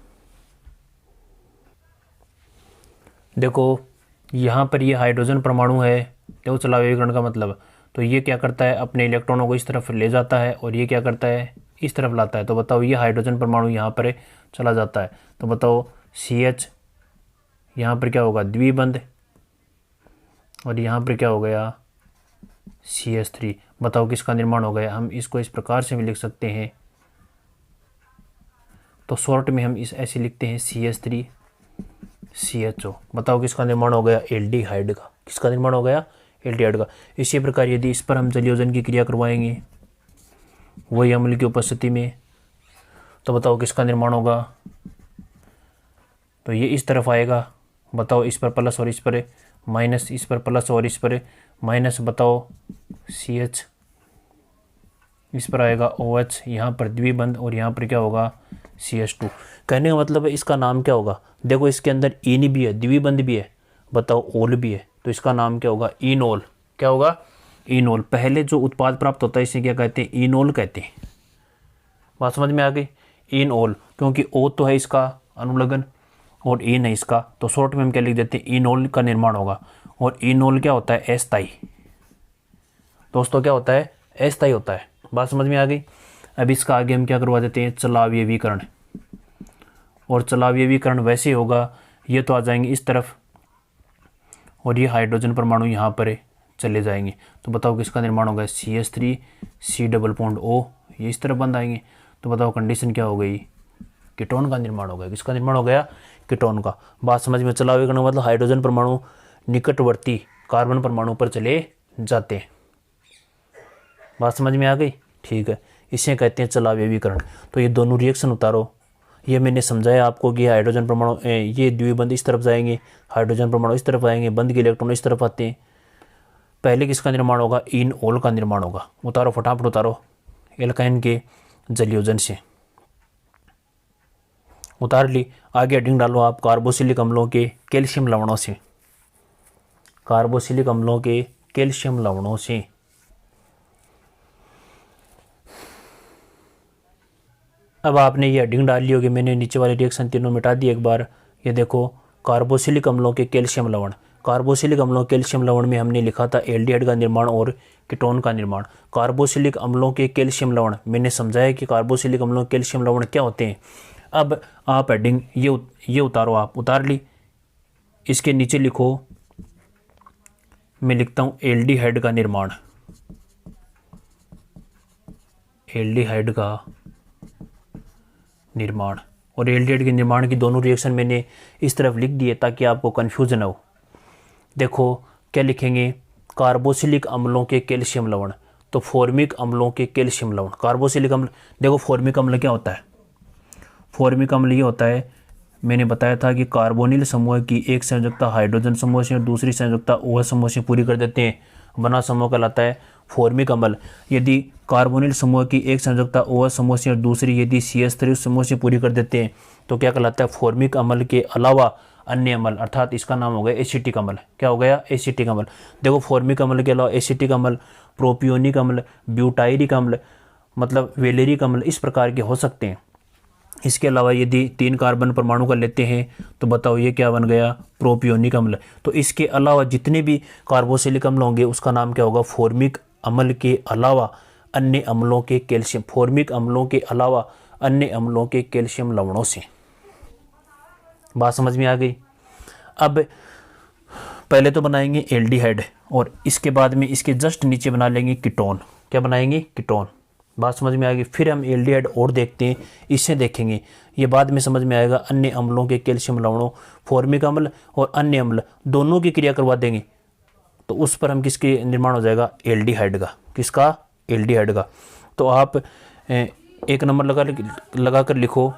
देखो यहाँ पर ये हाइड्रोजन परमाणु है, देखो चलावयवीकरण का मतलब, तो ये क्या करता है अपने इलेक्ट्रॉनों को इस तरफ ले जाता है और ये क्या करता है इस तरफ लाता है। तो बताओ ये हाइड्रोजन परमाणु यहाँ पर चला जाता है, तो बताओ CH यहाँ पर क्या होगा द्विबंध और यहाँ पर क्या हो गया CH3। बताओ किसका निर्माण हो गया। हम इसको इस प्रकार से भी लिख सकते हैं, तो शॉर्ट में हम इस ऐसे लिखते हैं CH3 CHO। बताओ किसका निर्माण हो गया एल्डिहाइड का। किसका निर्माण हो गया एल्डिहाइड का। इसी प्रकार यदि इस पर हम जलयोजन की क्रिया करवाएंगे वही अम्ल की उपस्थिति में, तो बताओ किसका निर्माण होगा, तो ये इस तरफ आएगा। बताओ इस पर प्लस और इस पर माइनस, इस पर प्लस और इस पर माइनस। बताओ CH, इस पर आएगा OH, यहाँ पर द्विबंध और यहाँ पर क्या होगा CH2। कहने का मतलब है इसका नाम क्या होगा। देखो इसके अंदर इन भी है द्विबंध भी है, बताओ ओल भी है, तो इसका नाम क्या होगा इनोल। क्या होगा इनोल। पहले जो उत्पाद प्राप्त होता है इसे क्या कहते हैं इनोल कहते हैं। बात समझ में आ गई इनोल, क्योंकि O तो है इसका अनुलग्न और इन है इसका, तो शॉर्ट में हम क्या लिख देते हैं इनोल का निर्माण होगा। और इनोल क्या होता है अस्थायी। दोस्तों क्या होता है अस्थायी होता है। बात समझ में आ गई। अब इसका आगे हम क्या करवा देते हैं चलावयवीकरण। और चलावयवीकरण वैसे होगा, ये तो आ जाएंगे इस तरफ और ये हाइड्रोजन परमाणु यहाँ पर चले जाएंगे। तो बताओ किसका निर्माण होगा CH3 C double bond O, ये इस तरफ बंद आएंगे। तो बताओ कंडीशन क्या हो गई कीटोन का निर्माण हो गया। किसका निर्माण हो गया कीटोन का। बात समझ में। चलावयवीकरण मतलब हाइड्रोजन परमाणु निकटवर्ती कार्बन परमाणु पर चले जाते हैं। बात समझ में आ गई। ठीक है, इसे कहते हैं चलावयवीकरण। तो ये दोनों रिएक्शन उतारो। ये मैंने समझाया आपको कि हाइड्रोजन परमाणु ये द्विबंध इस तरफ जाएंगे, हाइड्रोजन परमाणु इस तरफ आएंगे, बंध के इलेक्ट्रॉन इस तरफ आते हैं। पहले किसका निर्माण होगा इनोल का निर्माण होगा। उतारो फटाफट उतारो एल्काइन के जलयोजन से। उतार ली। आगे हेडिंग डालो आप कार्बोक्सिलिक अम्लों के कैल्शियम लवणों से। कार्बोक्सिलिक अम्लों के कैल्शियम लवणों से। अब आपने ये हेडिंग डाल ली होगी, मैंने नीचे वाले रिएक्शन तीनों मिटा दिए एक बार। ये देखो, कार्बोक्सिलिक अम्लों के कैल्शियम लवण। कार्बोक्सिलिक अम्लों कैल्शियम लवण में हमने लिखा था एल्डिहाइड का निर्माण और कीटोन का निर्माण। कार्बोक्सिलिक अम्लों के कैल्शियम लवण, मैंने समझाया कि कार्बोक्सिलिक अम्लों के कैल्शियम लवण क्या होते हैं। अब आप हेडिंग ये उतारो, आप उतार ली। इसके नीचे लिखो, मैं लिखता हूँ एल्डिहाइड का निर्माण। एल्डिहाइड का निर्माण और एल्डिहाइड के निर्माण की दोनों रिएक्शन मैंने इस तरफ लिख दिए ताकि आपको कन्फ्यूजन हो। देखो क्या लिखेंगे, कार्बोक्सिलिक अम्लों के कैल्शियम लवण, तो फॉर्मिक अम्लों के कैल्शियम लवण। कार्बोक्सिलिक अम्ल, देखो फॉर्मिक अम्ल क्या होता है? फॉर्मिक अम्ल ये होता है, मैंने बताया था कि कार्बोनिल समूह की एक संयोजकता हाइड्रोजन समूह से और दूसरी संयोजकता OH समूह से पूरी कर देते हैं, बना समूह कहलाता है फॉर्मिक अम्ल। यदि कार्बोनिल समूह की एक संयोजकता OH समूह से और दूसरी यदि CH3 समूह से पूरी कर देते हैं तो क्या कहलाता है? फॉर्मिक अम्ल के अलावा अन्य अम्ल, अर्थात इसका नाम हो गया एसिटिक अम्ल। क्या हो गया? एसिटिक अम्ल। देखो फॉर्मिक अम्ल के अलावा एसिटिक अम्ल, प्रोपियोनिक अम्ल, ब्यूटाइरिक अम्ल, मतलब वेलेरिक अम्ल, इस प्रकार के हो सकते हैं। इसके अलावा यदि 3 कार्बन परमाणु का लेते हैं तो बताओ ये क्या बन गया? प्रोपियोनिक अम्ल। तो इसके अलावा जितने भी कार्बोक्सिलिक अम्ल होंगे उसका नाम क्या होगा? फॉर्मिक अम्ल के अलावा अन्य अम्लों के कैल्शियम, फॉर्मिक अम्लों के अलावा अन्य अम्लों के कैल्शियम लवणों से। बात समझ में आ गई? अब पहले तो बनाएंगे एल्डिहाइड और इसके बाद में इसके जस्ट नीचे बना लेंगे कीटोन। क्या बनाएंगे? कीटोन। बात समझ में आ गई? फिर हम एल्डिहाइड और देखते हैं, इससे देखेंगे, ये बाद में समझ में आएगा। अन्य अम्लों के कैल्शियम लवणों, फॉर्मिक अम्ल और अन्य अम्ल दोनों की क्रिया करवा देंगे तो उस पर हम किसके निर्माण हो जाएगा? एल्डिहाइड का। किसका? एल्डिहाइड का। तो आप एक नंबर लगा कर लिखो,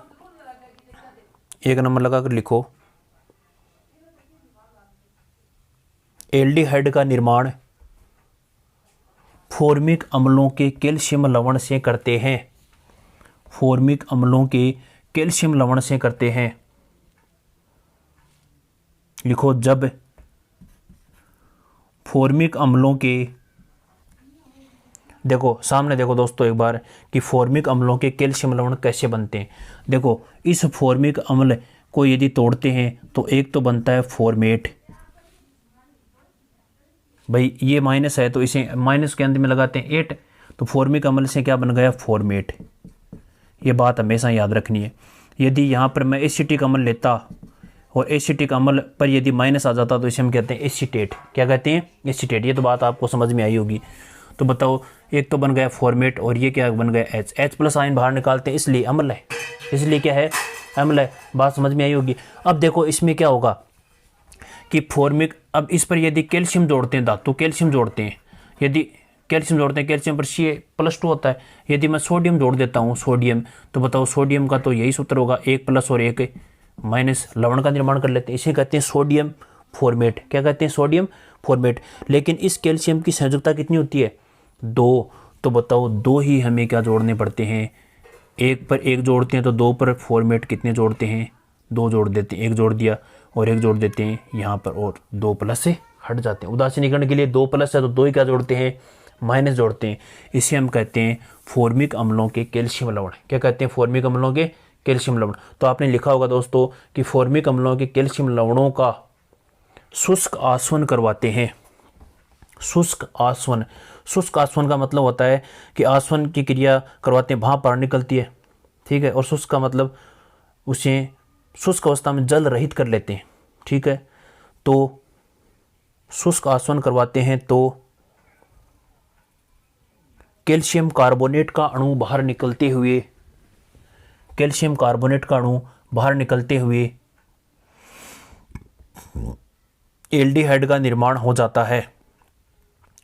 एक नंबर लगा कर लिखो, एल्डिहाइड का निर्माण फॉर्मिक अम्लों के कैल्शियम लवण से करते हैं। फॉर्मिक अम्लों के कैल्शियम लवण से करते हैं। लिखो, जब फॉर्मिक अम्लों के, देखो सामने देखो दोस्तों एक बार कि फॉर्मिक अम्लों के कैल्शियम लवण कैसे बनते हैं। देखो इस फॉर्मिक अम्ल को यदि तोड़ते हैं तो एक तो बनता है फॉर्मेट। भाई ये माइनस है तो इसे माइनस के अंत में लगाते हैं 8, तो फॉर्मिक अम्ल से क्या बन गया? फॉर्मेट। ये बात हमेशा याद रखनी है। यदि यहाँ पर मैं एसिटिक अम्ल लेता और एसिटिक अम्ल पर यदि माइनस आ जाता तो इसे हम कहते हैं एसिटेट। क्या कहते हैं? एसिटेट। ये तो बात आपको समझ में आई होगी। तो बताओ, एक तो बन गया फॉर्मेट और ये क्या बन गया? H प्लस आयन बाहर निकालते हैं इसलिए अम्ल है, इसलिए क्या है? अम्ल है। बात समझ में आई होगी। अब देखो इसमें क्या होगा कि फॉर्मिक, अब इस पर यदि कैल्शियम जोड़ते हैं, धातु कैल्शियम जोड़ते हैं, यदि कैल्शियम जोड़ते हैं, कैल्शियम पर Ca+2 होता है। यदि मैं सोडियम जोड़ देता हूँ, सोडियम, तो बताओ सोडियम का तो यही सूत्र होगा, 1+ और 1- लवण का निर्माण कर लेते हैं। इसे कहते हैं सोडियम फॉर्मेट। क्या कहते हैं? Sodium format. लेकिन इस कैल्शियम की संयोजकता कितनी होती है? 2। तो बताओ 2 ही हमें क्या जोड़ने पड़ते हैं? 1 पर 1 जोड़ते हैं तो 2 पर फॉर्मेट कितने जोड़ते हैं? 2 जोड़ देते हैं। 1 जोड़ दिया और 1 जोड़ देते हैं यहाँ पर और 2+ से हट जाते हैं। उदासीनीकरण के लिए 2+ है तो 2 ही क्या जोड़ते हैं? माइनस जोड़ते हैं। इसे हम कहते हैं फॉर्मिक अम्लों के कैल्शियम लवण। क्या कहते हैं? फॉर्मिक अम्लों के कैल्शियम लवण। तो आपने लिखा होगा दोस्तों कि फॉर्मिक अम्लों के कैल्शियम लवणों का शुष्क आसवन करवाते हैं। शुष्क आसवन। शुष्क आसवन का मतलब होता है कि आसवन की क्रिया करवाते हैं, भाप बाहर निकलती है, ठीक है। और शुष्क का मतलब उसे शुष्क अवस्था में जल रहित कर लेते हैं, ठीक है। तो शुष्क आसवन करवाते हैं तो कैल्शियम कार्बोनेट का अणु बाहर निकलते हुए, कैल्शियम कार्बोनेट का अणु बाहर निकलते हुए एल्डिहाइड का निर्माण हो जाता है।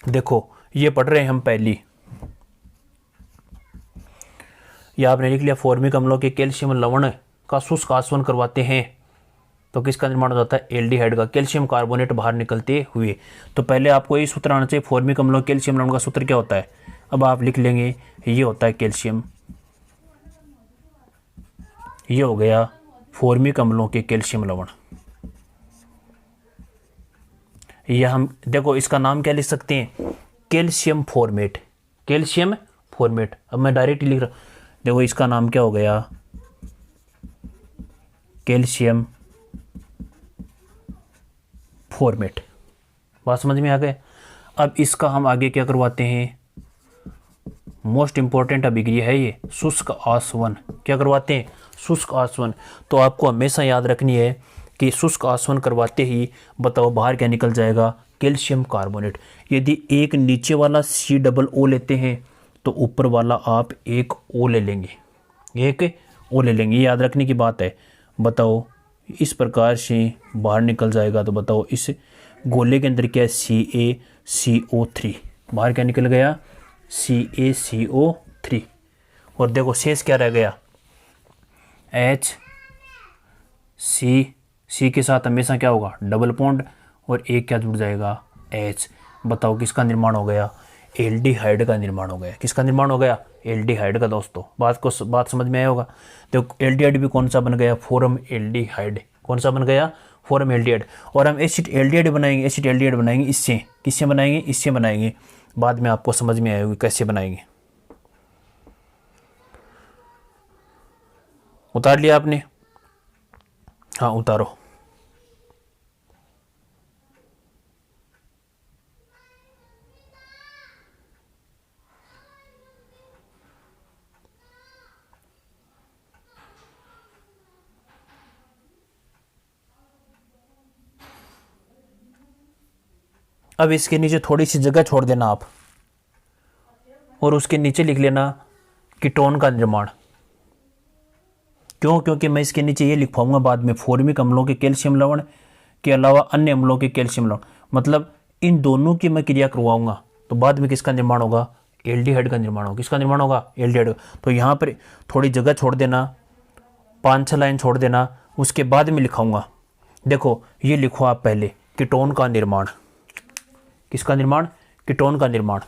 देखो ये पढ़ रहे हैं हम पहली, यह आपने लिख लिया फॉर्मिक अम्लों के कैल्शियम लवण का शुष्क आसवन करवाते हैं तो किसका निर्माण हो जाता है? एल्डिहाइड का, कैल्शियम कार्बोनेट बाहर निकलते हुए। तो पहले आपको ये सूत्र आना चाहिए, फॉर्मिक अम्लों कैल्शियम लवण का सूत्र क्या होता है। अब आप लिख लेंगे, ये होता है कैल्शियम, ये हो गया फॉर्मिक अम्लों के कैल्शियम लवण, या हम देखो इसका नाम क्या लिख सकते हैं, कैल्शियम फॉर्मेट, कैल्शियम फॉर्मेट। अब मैं डायरेक्ट लिख रहा, देखो इसका नाम क्या हो गया, कैल्शियम फॉर्मेट। बात समझ में आ गए। अब इसका हम आगे क्या करवाते हैं, मोस्ट इंपॉर्टेंट अभिक्रिया है ये, शुष्क आसवन। क्या करवाते हैं, शुष्क आसवन। तो आपको हमेशा याद रखनी है कि शुष्क आसवन करवाते ही बताओ बाहर क्या निकल जाएगा, कैल्शियम कार्बोनेट। यदि एक नीचे वाला COO लेते हैं तो ऊपर वाला आप एक O ले लेंगे, एक O ले लेंगे, याद रखने की बात है। बताओ इस प्रकार से बाहर निकल जाएगा। तो बताओ इस गोले के अंदर क्या है, CaCO3, बाहर क्या निकल गया, CaCO3। और देखो शेष क्या रह गया, C के साथ हमेशा क्या होगा, डबल बॉन्ड, और एक क्या जुड़ जाएगा, H। बताओ किसका निर्माण हो गया, एल्डिहाइड का निर्माण हो गया। किसका निर्माण हो गया, एल्डिहाइड का। दोस्तों बात समझ में आया होगा। देखो एल्डिहाइड भी कौन सा बन गया, फॉर्म एल्डिहाइड। कौन सा बन गया, फॉर्म एल्डिहाइड। और हम एसिड एल्डिहाइड बनाएंगे, एसिड एल्डिहाइड बनाएंगे इससे, किससे बनाएंगे, इससे बनाएंगे। बाद में आपको समझ में आएगी कैसे बनाएंगे। उतार लिया आपने, हाँ उतारो। अब इसके नीचे थोड़ी सी जगह छोड़ देना आप, और उसके नीचे लिख लेना कीटोन का निर्माण। क्यों, क्योंकि मैं इसके नीचे ये लिखवाऊंगा बाद में, फॉर्मिक अम्लों के कैल्शियम लवण के अलावा अन्य अम्लों के कैल्शियम लवण, मतलब इन दोनों की मैं क्रिया करवाऊंगा। तो बाद में किसका निर्माण होगा, एल्डिहाइड का निर्माण होगा। किसका निर्माण होगा, एल्डिहाइड। तो यहाँ पर थोड़ी जगह छोड़ देना, 5-6 लाइन छोड़ देना, उसके बाद में लिखाऊंगा। देखो ये लिखो आप पहले, कीटोन का निर्माण। किसका निर्माण, कीटोन का निर्माण।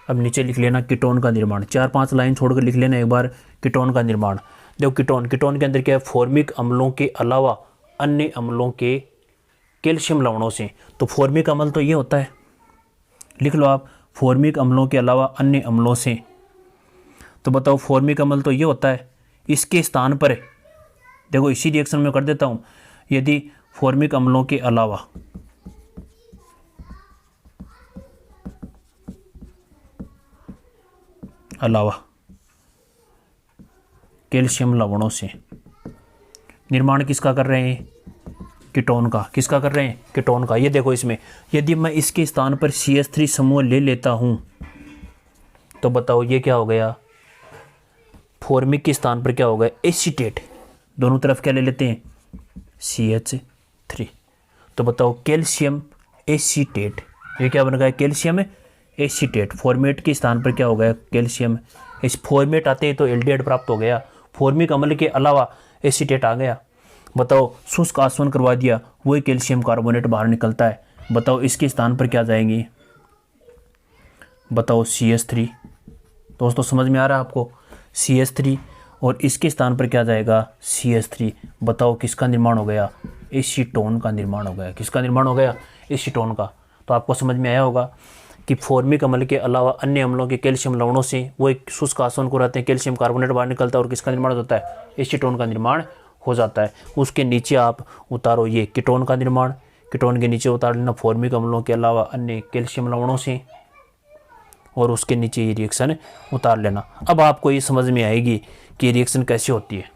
अब नीचे लिख लेना कीटोन का निर्माण, 4-5 लाइन छोड़कर लिख लेना एक बार, कीटोन का निर्माण। देखो कीटोन के अंदर क्या है, फॉर्मिक अम्लों के अलावा अन्य अम्लों के कैल्शियम लवणों से। तो फॉर्मिक अम्ल तो ये होता है, लिख लो आप, फॉर्मिक अम्लों के अलावा अन्य अम्लों से। तो बताओ फॉर्मिक अम्ल तो ये होता है, इसके स्थान पर देखो इसी रिएक्शन में कर देता हूँ, यदि फॉर्मिक अम्लों के अलावा कैल्शियम लवणों से निर्माण किसका कर रहे हैं, कीटोन का। किसका कर रहे हैं, कीटोन का। ये देखो इसमें यदि मैं इसके स्थान पर CH3 समूह ले लेता हूं तो बताओ ये क्या हो गया, फॉर्मिक के स्थान पर क्या हो गया, एसीटेट। दोनों तरफ क्या ले लेते हैं, CH3। तो बताओ कैल्शियम एसीटेट, ये क्या बन गया, कैल्शियम एसीटेट। फॉर्मेट के स्थान पर क्या हो गया, कैल्शियम। इस फॉर्मेट आते हैं तो एल्डिहाइड प्राप्त हो गया, फॉर्मिक अम्ल के अलावा एसीटेट आ गया। बताओ शुष्क आसवन करवा दिया, वही कैल्शियम कार्बोनेट बाहर निकलता है। बताओ इसके स्थान पर क्या जाएंगी, बताओ CH3। दोस्तों समझ में आ रहा है आपको, CH3, और इसके स्थान पर क्या जाएगा, CH3। बताओ किसका निर्माण हो गया, एसीटोन का निर्माण हो गया। किसका निर्माण हो गया, एसीटोन का। तो आपको समझ में आया होगा कि फॉर्मिक अम्ल के अलावा अन्य अम्लों के कैल्शियम लवणों से वो एक शुष्क आसवन को रहते हैं, कैल्शियम कार्बोनेट बाहर निकलता है और किसका निर्माण होता है, एसीटोन का निर्माण हो जाता है। उसके नीचे आप उतारो ये कीटोन का निर्माण, कीटोन के नीचे उतार लेना फॉर्मिक अम्लों के अलावा अन्य कैल्शियम लवणों से, और उसके नीचे ये रिएक्शन उतार लेना। अब आपको ये समझ में आएगी कि रिएक्शन कैसे होती है।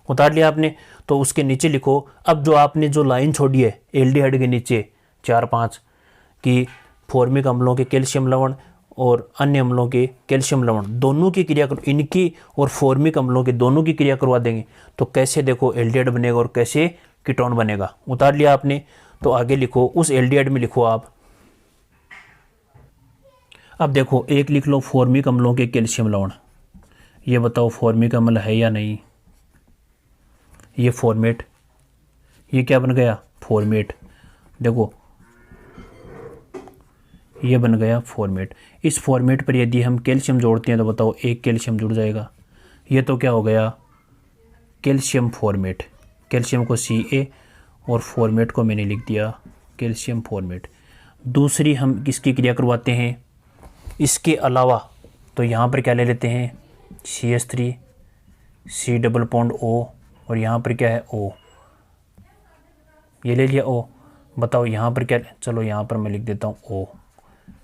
उतार लिया आपने, तो उसके नीचे लिखो। अब जो आपने जो लाइन छोड़ी है एल्डिहाइड के नीचे 4-5 कि फॉर्मिक अम्लों के कैल्शियम लवण और अन्य अम्लों के कैल्शियम लवण दोनों की क्रिया, इनकी और फॉर्मिक अम्लों के दोनों की क्रिया करवा देंगे। तो कैसे देखो एल्डिहाइड बनेगा और कैसे कीटोन बनेगा। उतार लिया आपने, तो आगे लिखो, उस एल्डिहाइड में लिखो आप। अब देखो एक लिख लो फॉर्मिक अम्लों के कैल्शियम लवण। ये बताओ फॉर्मिक अम्ल है या नहीं, ये फॉर्मेट, ये क्या बन गया, फॉर्मेट। देखो ये बन गया फॉर्मेट। इस फॉर्मेट पर यदि हम कैल्शियम जोड़ते हैं तो बताओ एक कैल्शियम जुड़ जाएगा। ये तो क्या हो गया, कैल्शियम फॉर्मेट। कैल्शियम को Ca और फॉर्मेट को मैंने लिख दिया कैल्शियम फॉर्मेट। दूसरी हम किसकी क्रिया करवाते हैं इसके अलावा, तो यहाँ पर क्या ले लेते हैं CH3 C double bond O और यहाँ पर क्या है O, ये ले लिया O। बताओ यहाँ पर क्या, चलो यहाँ पर मैं लिख देता हूँ O।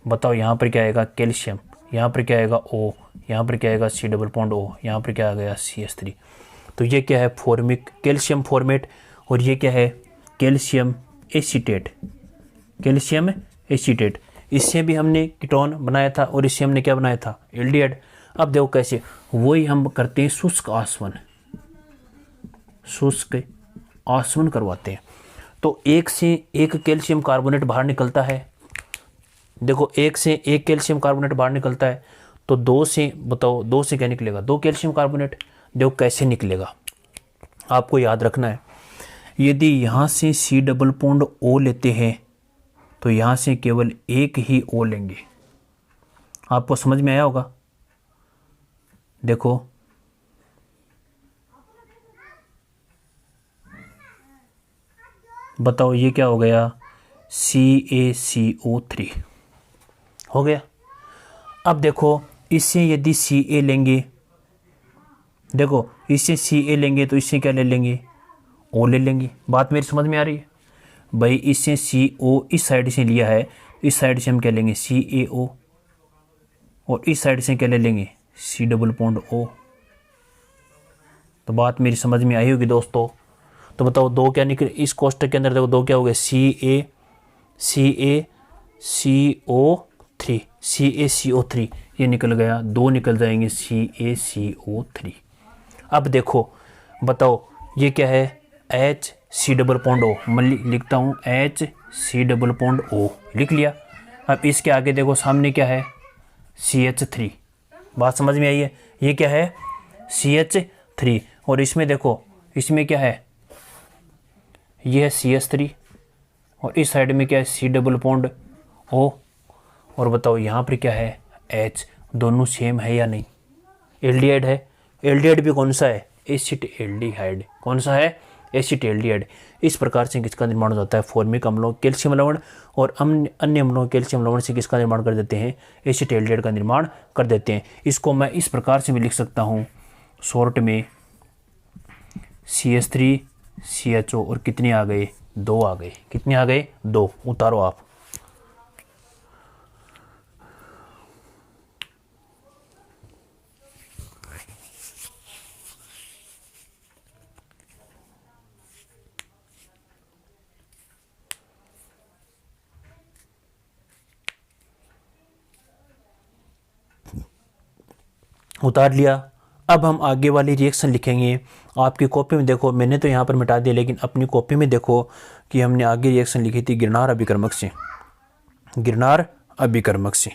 बताओ यहाँ पर क्या आएगा कैल्शियम, यहाँ पर क्या आएगा O, यहाँ पर क्या आएगा C डबल बॉन्ड O, यहाँ पर क्या आ गया CH3। तो ये क्या है फॉर्मिक कैल्शियम फॉर्मेट और ये क्या है कैल्शियम एसीटेट, कैल्शियम एसीटेट। इससे भी हमने कीटोन बनाया था और इससे हमने क्या बनाया था एल्डिहाइड। अब देखो कैसे, वही हम करते हैं शुष्क आसवन, शुष्क आसवन करवाते हैं। तो एक से एक कैल्शियम कार्बोनेट बाहर निकलता है, देखो एक से एक कैल्शियम कार्बोनेट बाहर निकलता है, तो दो से बताओ दो से क्या निकलेगा दो कैल्शियम कार्बोनेट। देखो कैसे निकलेगा आपको याद रखना है। यदि यहाँ से C डबल बॉन्ड O लेते हैं तो यहाँ से केवल एक ही O लेंगे। आपको समझ में आया होगा। देखो बताओ ये क्या हो गया CaCO3 हो गया। अब देखो इससे यदि Ca लेंगे, देखो इससे Ca लेंगे तो इससे क्या ले लेंगे O ले लेंगे। बात मेरी समझ में आ रही है भाई। इससे CO इस साइड से लिया है, इस साइड से हम क्या लेंगे CaO और इस साइड से क्या ले लेंगे C डबल बॉन्ड O। तो बात मेरी समझ में आई होगी दोस्तों। तो बताओ दो क्या निकले इस कोष्टक के अंदर, देखो दो क्या हो गए CaCO3 ये निकल गया, दो निकल जाएंगे CaCO3। अब देखो बताओ ये क्या है HC डबल बॉन्ड O, मैं लिखता हूँ HC डबल बॉन्ड O लिख लिया। अब इसके आगे देखो सामने क्या है CH3। बात समझ में आई है, ये क्या है CH3 और इसमें देखो इसमें क्या है ये है CH3 और इस साइड में क्या है C डबल बॉन्ड O और बताओ यहाँ पर क्या है H। दोनों सेम है या नहीं, एल्डिहाइड है। एल्डिहाइड भी कौन सा है एसिटेल्डिहाइड, कौन सा है एसिटेल्डिहाइड। इस प्रकार से किसका निर्माण हो जाता है फॉर्मिक अम्लों कैल्शियम लवण और अन्य अम्लों कैल्शियम लवण से किसका निर्माण कर देते हैं एसिटेल्डिहाइड का निर्माण कर देते हैं। इसको मैं इस प्रकार से भी लिख सकता हूँ शॉर्ट में CH3 CHO और कितने आ गए दो आ गए, कितने आ गए दो, उतारो आप। उतार लिया। अब हम आगे वाली रिएक्शन लिखेंगे। आपकी कॉपी में देखो मैंने तो यहाँ पर मिटा दिया, लेकिन अपनी कॉपी में देखो कि हमने आगे रिएक्शन लिखी थी गिरनार अभिकर्मक से, गिरनार अभिकर्मक से।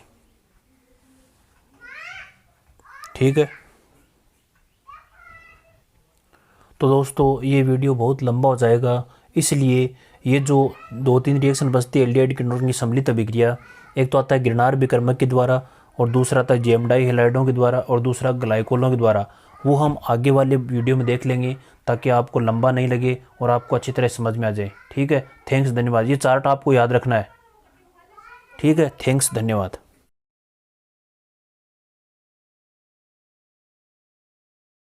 ठीक है, तो दोस्तों ये वीडियो बहुत लंबा हो जाएगा, इसलिए ये जो दो तीन रिएक्शन बचती है एल्डिहाइड कीटोन की सम्मिलित अभिक्रिया, एक तो आता है गिरनार अभिकर्मक के द्वारा और दूसरा था जेएमडाई हैलाइडों के द्वारा और दूसरा ग्लाइकोलों के द्वारा, वो हम आगे वाले वीडियो में देख लेंगे ताकि आपको लंबा नहीं लगे और आपको अच्छी तरह समझ में आ जाए। ठीक है, थैंक्स, धन्यवाद। ये चार्ट आपको याद रखना है। ठीक है, थैंक्स, धन्यवाद।